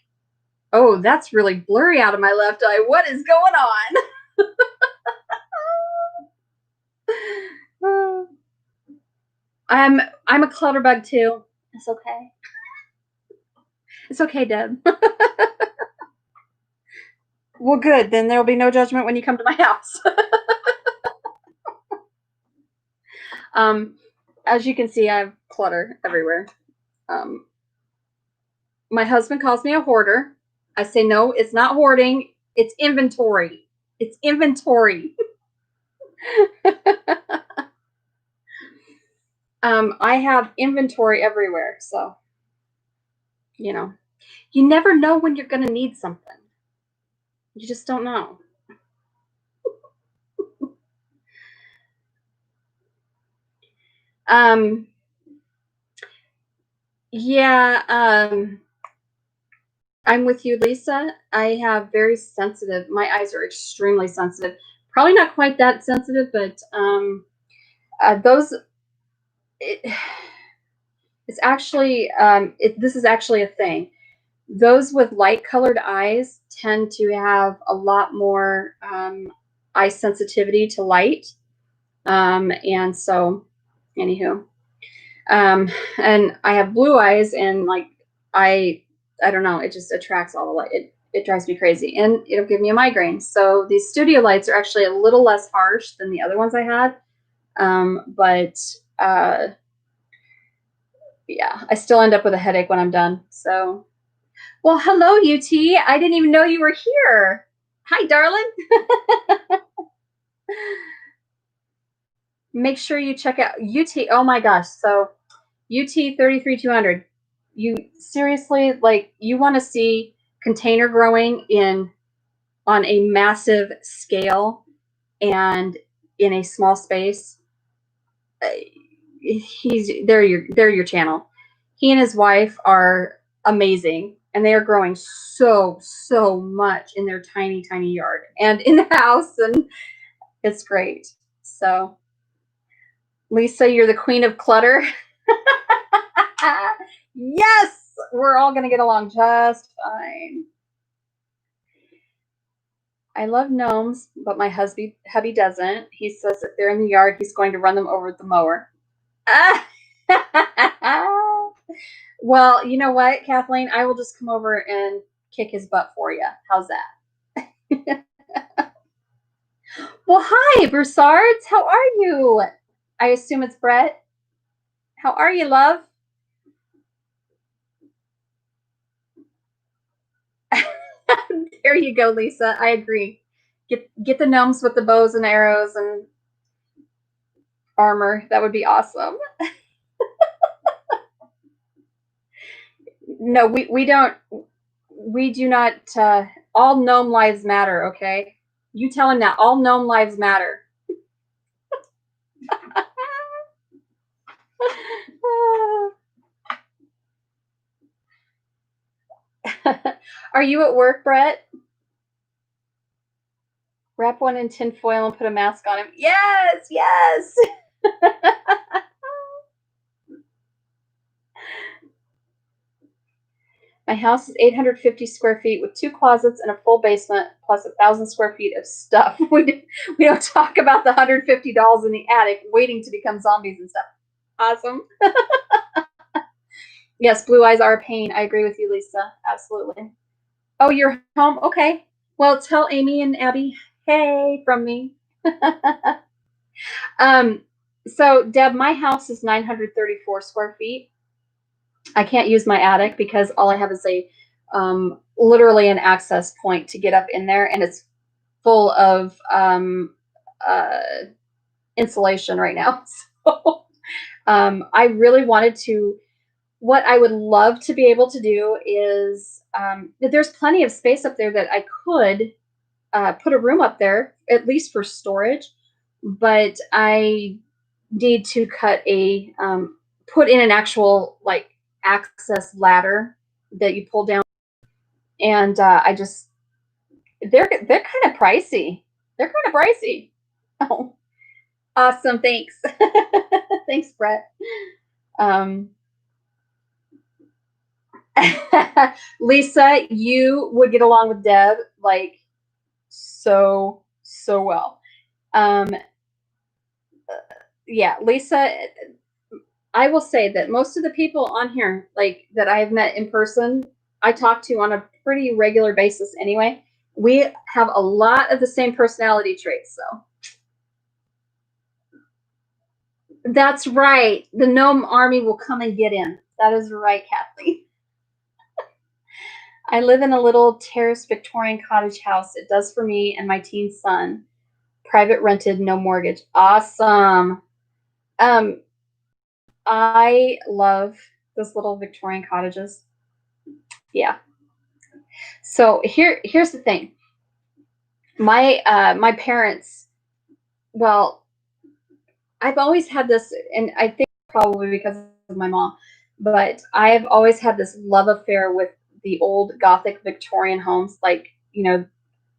oh, that's really blurry out of my left eye. What is going on? I'm a clutterbug too. It's okay. It's okay, Deb. Well, good. Then there will be no judgment when you come to my house. As you can see, I have clutter everywhere. My husband calls me a hoarder. I say, no, it's not hoarding. It's inventory. It's inventory. I have inventory everywhere. So, you know, you never know when you're going to need something. You just don't know. Yeah, I'm with you, Lisa. I have very sensitive, my eyes are extremely sensitive. Probably not quite that sensitive, but it's actually, this is actually a thing. Those with light colored eyes tend to have a lot more eye sensitivity to light. And so, anywho, and I have blue eyes, and like, I don't know, it just attracts all the light. It drives me crazy, and it'll give me a migraine. So these studio lights are actually a little less harsh than the other ones I had. But yeah, I still end up with a headache when I'm done. So, well, hello, UT. I didn't even know you were here. Hi, darling. Make sure you check out UT. Oh my gosh. So UT 33200. You seriously, like, you want to see container growing on a massive scale and in a small space. They're your channel. He and his wife are amazing, and they are growing so much in their tiny yard and in the house, and it's great. So, Lisa, you're the queen of clutter. Yes, we're all gonna get along just fine. I love gnomes, but my hubby doesn't. He says if they're in the yard, he's going to run them over with the mower. Well, you know what, Kathleen? I will just come over and kick his butt for you. How's that? Well, hi, Broussards. How are you? I assume it's Brett. How are you, love? There you go, Lisa. I agree. Get the gnomes with the bows and arrows and armor. That would be awesome. No, we don't. We do not. All gnome lives matter. Okay, you tell him that. All gnome lives matter. Are you at work, Brett? Wrap one in tin foil and put a mask on him. Yes, yes. My house is 850 square feet with 2 closets and a full basement, plus 1,000 square feet of stuff. We don't talk about the $150 in the attic waiting to become zombies and stuff. Awesome. Yes, blue eyes are a pain. I agree with you, Lisa. Absolutely. Oh, you're home? Okay. Well, tell Amy and Abby, hey, from me. So, Deb, my house is 934 square feet. I can't use my attic because all I have is a literally an access point to get up in there, and it's full of uh, insulation right now. So I really wanted to. What I would love to be able to do is there's plenty of space up there that I could put a room up there, at least for storage, but I need to put in an actual like access ladder that you pull down, and they're kind of pricey. They're kind of pricey. Oh, awesome! Thanks, thanks, Brett. Um, Lisa, you would get along with Deb like so well. Um, yeah, Lisa, I will say that most of the people on here, like that I have met in person, I talk to on a pretty regular basis anyway. We have a lot of the same personality traits, so that's right. The gnome army will come and get in. That is right, Kathleen. I live in a little terraced Victorian cottage house. It does for me and my teen son. Private rented, no mortgage. Awesome. Um, I love those little Victorian cottages. Yeah. So here's the thing. My parents, well, I've always had this, and I think probably because of my mom, but I've always had this love affair with the old Gothic Victorian homes. Like,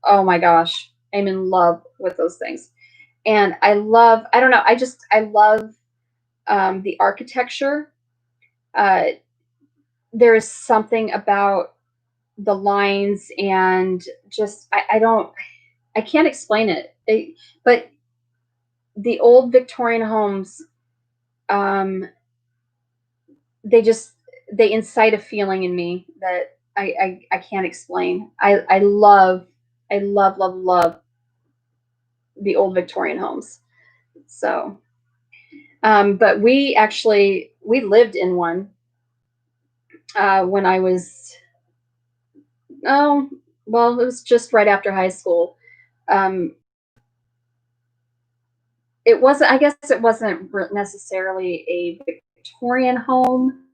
oh my gosh, I'm in love with those things. And I don't know, I love the architecture. Uh, there is something about the lines and just, I can't explain it. But the old Victorian homes, um, they just they incite a feeling in me that I can't explain. I love the old Victorian homes. So, but we lived in one when I was oh well, it was just right after high school. Um, it wasn't. I guess it wasn't necessarily a Victorian home,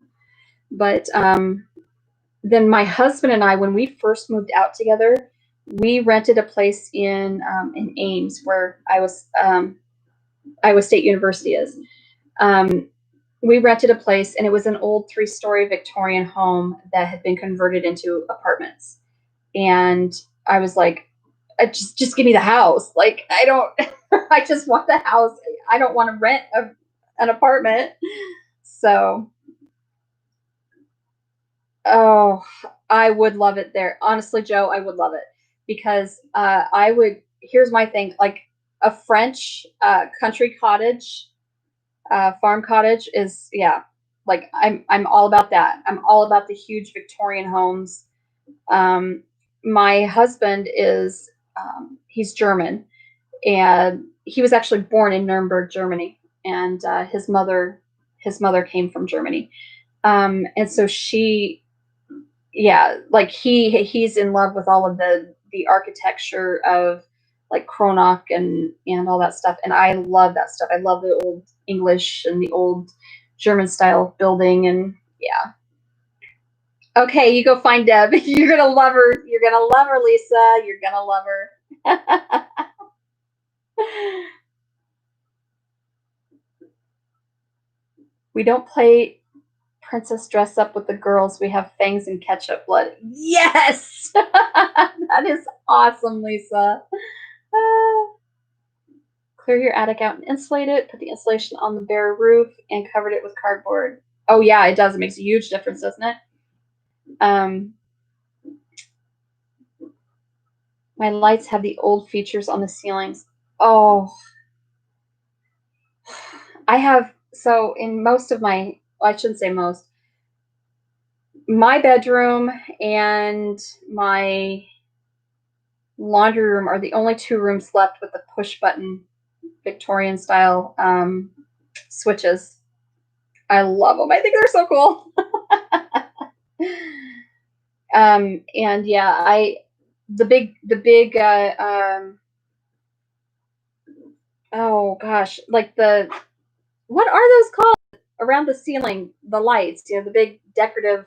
but then my husband and I, when we first moved out together, we rented a place in Ames, where Iowa State University is. Um, we rented a place, and it was an old 3-story Victorian home that had been converted into apartments. And I was like, just give me the house. Like, I don't, I just want the house. I don't want to rent an apartment. So, oh, I would love it there. Honestly, Joe, I would love it because here's my thing, like a French country cottage, farm cottage is, yeah, like I'm all about that. I'm all about the huge Victorian homes. Um, my husband is, he's German, and he was actually born in Nuremberg, Germany, and his mother came from Germany. And so yeah, like he's in love with all of the architecture of like Kronach and all that stuff, and I love that stuff. I love the old English and the old German style building, and yeah. Okay, you go find Deb. You're gonna love her. You're gonna love her, Lisa. You're gonna love her. We don't play Princess dress up with the girls. We have fangs and ketchup blood. Yes! That is awesome, Lisa. Clear your attic out and insulate it. Put the insulation on the bare roof and covered it with cardboard. Oh, yeah, it does. It makes a huge difference, doesn't it? My lights have the old features on the ceilings. Oh, I have, so in most of my, well, I shouldn't say most, my bedroom and my laundry room are the only two rooms left with the push button Victorian style switches. I love them. I think they're so cool. And yeah, the big oh gosh, like what are those called around the ceiling? The lights, the big decorative.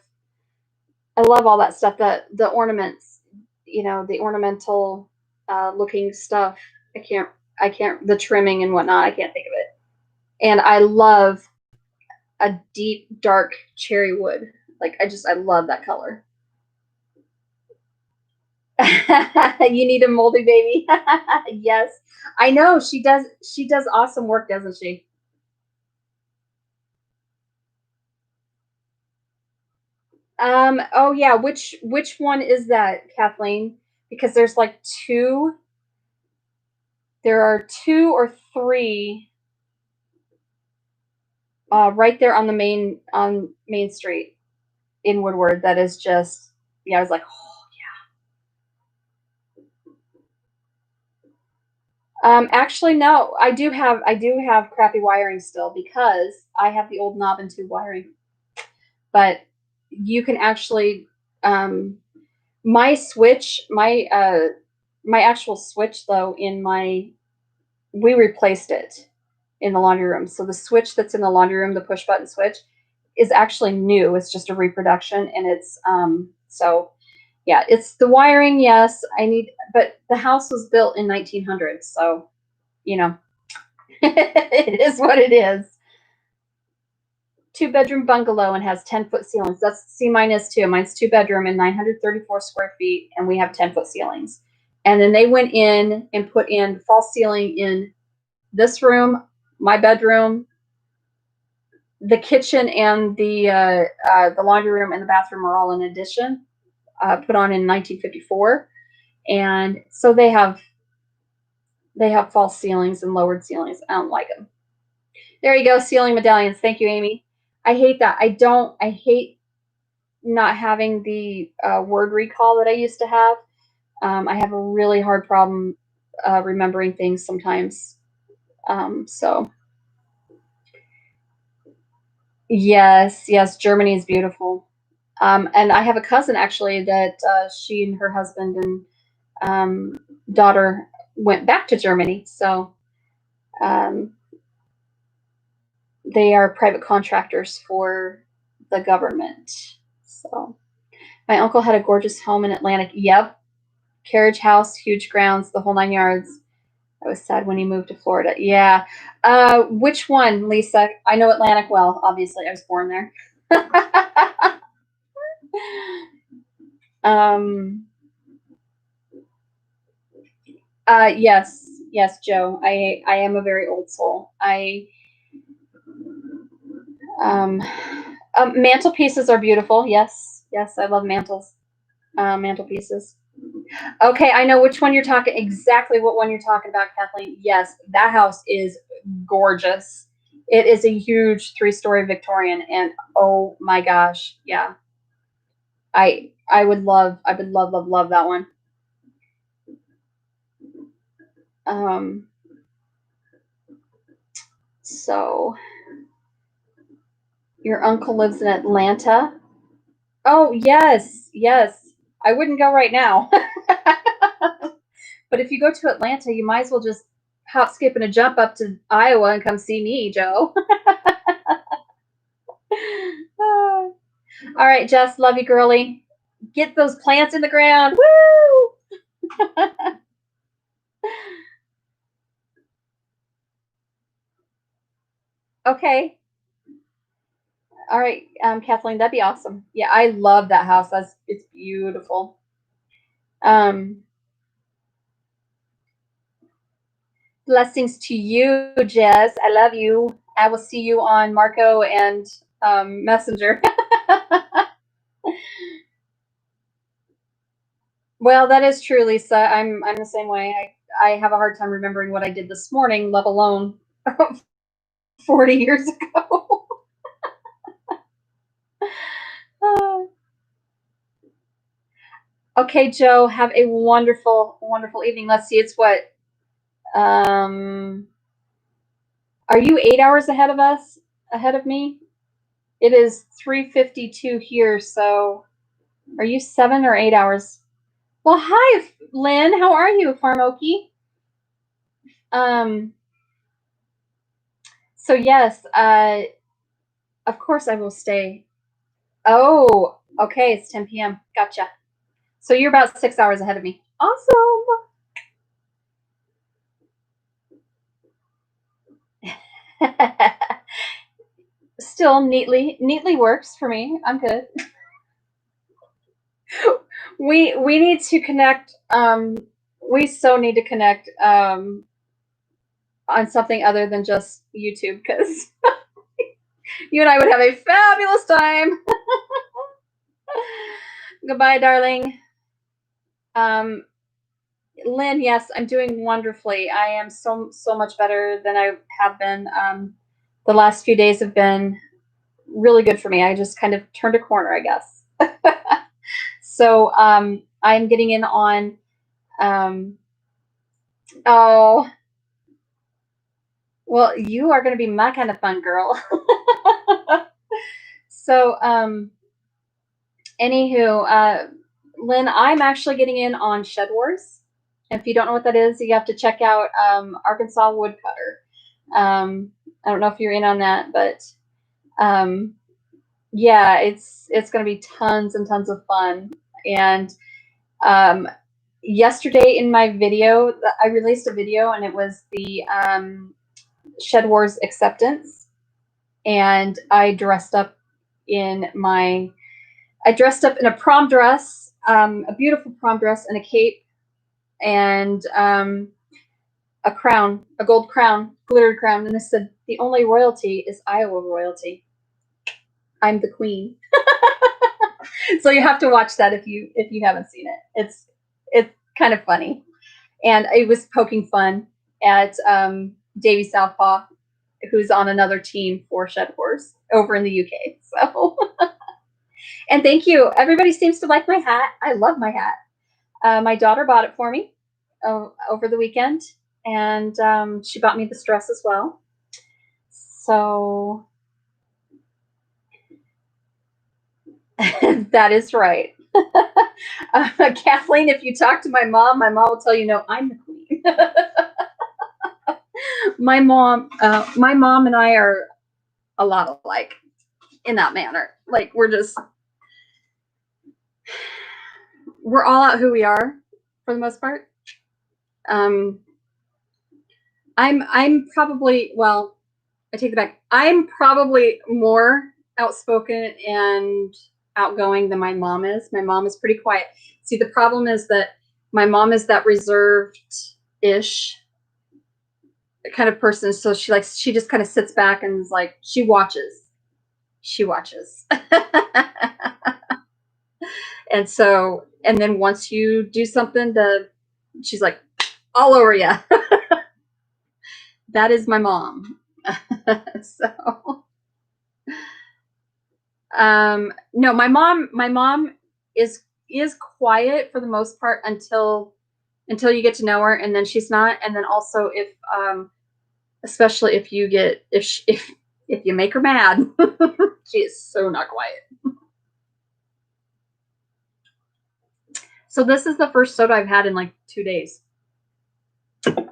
I love all that stuff. The ornaments, the ornamental looking stuff. I can't the trimming and whatnot. I can't think of it. And I love a deep dark cherry wood. Like I love that color. You need a moldy baby. Yes, I know she does. She does awesome work, doesn't she? Oh yeah, which one is that, Kathleen? Because there's like two. There are two or three right there on the Main Street in Woodward. That is just, yeah. I was like, oh. Actually, no. I do have crappy wiring still because I have the old knob and tube wiring. But you can actually, um, my switch, my actual switch though we replaced it in the laundry room. So the switch that's in the laundry room, the push button switch, is actually new. It's just a reproduction, and it's so yeah, it's the wiring. Yes, but the house was built in 1900, so you know, it is what it is. Two-bedroom bungalow and has 10-foot ceilings. That's see, mine is too. Mine's two-bedroom and 934 square feet, and we have 10-foot ceilings. And then they went in and put in false ceiling in this room, my bedroom, the kitchen, and the laundry room and the bathroom are all in addition, put on in 1954. And so they have false ceilings and lowered ceilings. I don't like them. There you go, ceiling medallions. Thank you, Amy. I hate that. I hate not having the word recall that I used to have. I have a really hard problem remembering things sometimes. So yes, Germany is beautiful. And I have a cousin actually that she and her husband and daughter went back to Germany. So um, they are private contractors for the government. So my uncle had a gorgeous home in Atlantic. Yep, carriage house, huge grounds, the whole 9 yards. I was sad when he moved to Florida. Yeah. Which one, Lisa? I know Atlantic well. Obviously, I was born there. um. Yes, Joe. I am a very old soul. Um. Mantelpieces are beautiful. Yes, I love mantelpieces. Okay, I know which one you're talking. Exactly what one you're talking about, Kathleen. Yes, that house is gorgeous. It is a huge 3-story Victorian, and oh my gosh, yeah. I would love that one. Um, so your uncle lives in Atlanta. Oh yes. I wouldn't go right now, but if you go to Atlanta, you might as well just hop, skip, and a jump up to Iowa and come see me, Joe. All right, Jess, love you, girly. Get those plants in the ground. Woo! Okay. All All right, Kathleen, that'd be awesome. Yeah, I love that house. It's beautiful. Blessings to you, Jess. I love you. I will see you on Marco and Messenger. Well, that is true, Lisa. I'm the same way. I have a hard time remembering what I did this morning, let alone 40 years ago. Okay, Joe, have a wonderful, wonderful evening. Let's see, it's what? Are you 8 hours ahead of us? Ahead of me? It is 3:52 here, so are you 7 or 8 hours? Well, hi, Lynn. How are you, Farm Okie? So yes, of course I will stay. Oh, okay, it's 10 p.m. Gotcha. So you're about 6 hours ahead of me. Awesome. Still neatly works for me. I'm good. We need to connect. We so need to connect on something other than just YouTube because you and I would have a fabulous time. Goodbye, darling. Lynn, yes, I'm doing wonderfully. I am so much better than I have been. The last few days have been really good for me. I just kind of turned a corner, I guess. So I'm getting in on. Oh, well, you are going to be my kind of fun girl. So, anywho, Lynn, I'm actually getting in on Shedwars. If you don't know what that is, you have to check out Arkansas Woodcutter. I don't know if you're in on that, but yeah, it's going to be tons and tons of fun. And yesterday in my video, I released a video, and it was the Shedwars acceptance, and I dressed up in a prom dress, a beautiful prom dress, and a cape, and a crown, a gold crown, glittered crown. And I said, the only royalty is Iowa royalty. I'm the queen. So you have to watch that if you haven't seen it. It's kind of funny, and it was poking fun at Davy Southpaw, who's on another team for Shedwars over in the UK. So, and thank you. Everybody seems to like my hat. I love my hat. My daughter bought it for me over the weekend, and she bought me this dress as well. So that is right. Kathleen, if you talk to my mom will tell you, no, I'm the queen. my mom and I are a lot alike in that manner. Like we're all out who we are for the most part. I'm probably, well, I take it back. I'm probably more outspoken and outgoing than my mom is. My mom is pretty quiet. See, the problem is that my mom is that reserved-ish kind of person. So she just kind of sits back and is like, she watches. And so, and then once you do something she's like all over you. That is my mom. So, no, my mom is quiet for the most part until you get to know her, and then she's not. And then also if especially if you get if you make her mad, she is so not quiet. So this is the first soda I've had in like 2 days.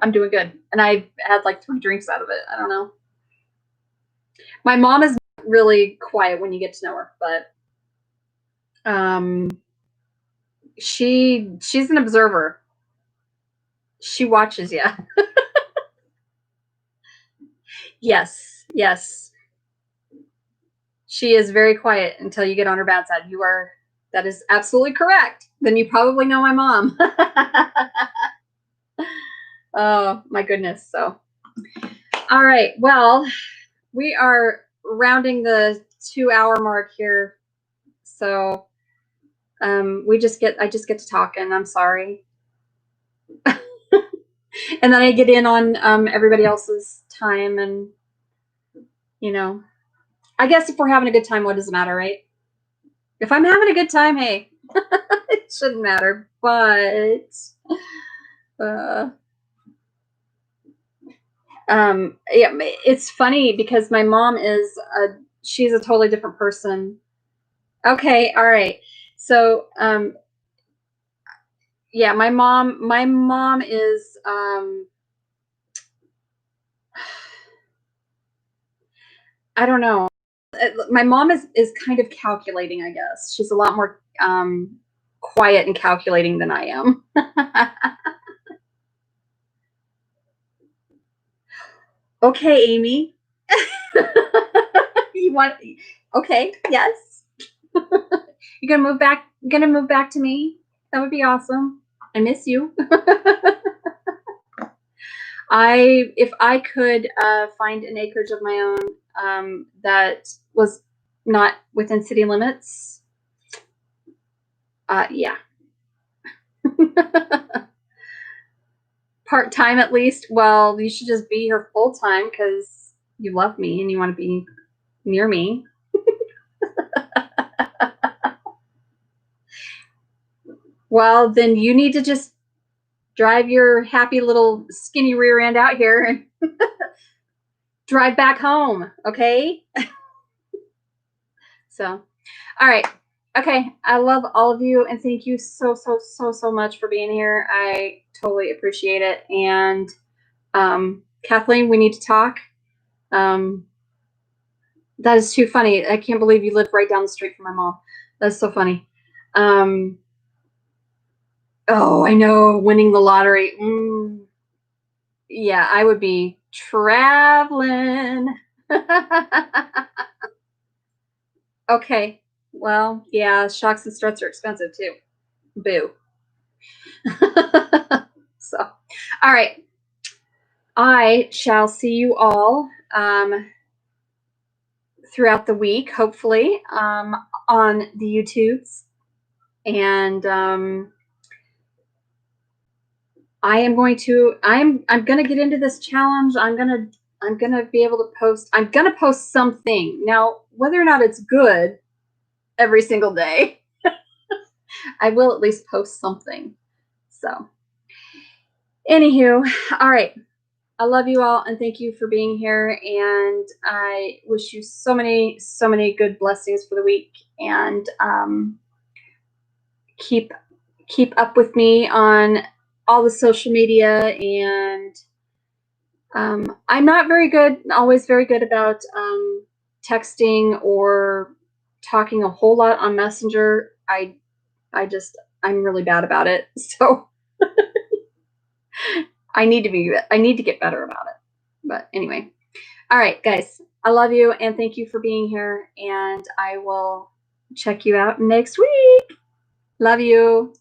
I'm doing good, and I've had like 3 drinks out of it. I don't know. My mom is really quiet when you get to know her, but she's an observer. She watches you. Yes. She is very quiet until you get on her bad side. That is absolutely correct. Then you probably know my mom. Oh my goodness. So, all right. Well, we are rounding the 2-hour mark here. So, I just get to talking. I'm sorry. And then I get in on everybody else's time, and I guess if we're having a good time, what does it matter, right? If I'm having a good time, hey, it shouldn't matter. But yeah, it's funny because my mom she's a totally different person. Okay, all right. So yeah, my mom is I don't know. My mom is kind of calculating, I guess. She's a lot more quiet and calculating than I am. Okay, Amy. You want? Okay, yes. You're gonna move back. Gonna move back to me. That would be awesome. I miss you. If I could find an acreage of my own that was not within city limits, yeah. Part-time at least. Well, you should just be here full-time because you love me and you want to be near me. Well, then you need to just drive your happy little skinny rear end out here and drive back home, okay? So, all right. Okay, I love all of you, and thank you so much for being here. I totally appreciate it. And Kathleen, we need to talk. That is too funny. I can't believe you live right down the street from my mom. That's so funny. Oh, I know, winning the lottery. Yeah, I would be traveling. Okay. Well, yeah, shocks and struts are expensive too. Boo. So, all right. I shall see you all throughout the week, hopefully, on the YouTubes. And I'm going to get into this challenge. I'm gonna be able to post. I'm gonna post something. Now, whether or not it's good every single day, I will at least post something. So, anywho, all right. I love you all and thank you for being here. And I wish you so many good blessings for the week. And keep up with me on all the social media. And I'm not always very good about texting or talking a whole lot on Messenger. I'm really bad about it. So I need to get better about it. But anyway, all right, guys, I love you and thank you for being here. And I will check you out next week. Love you.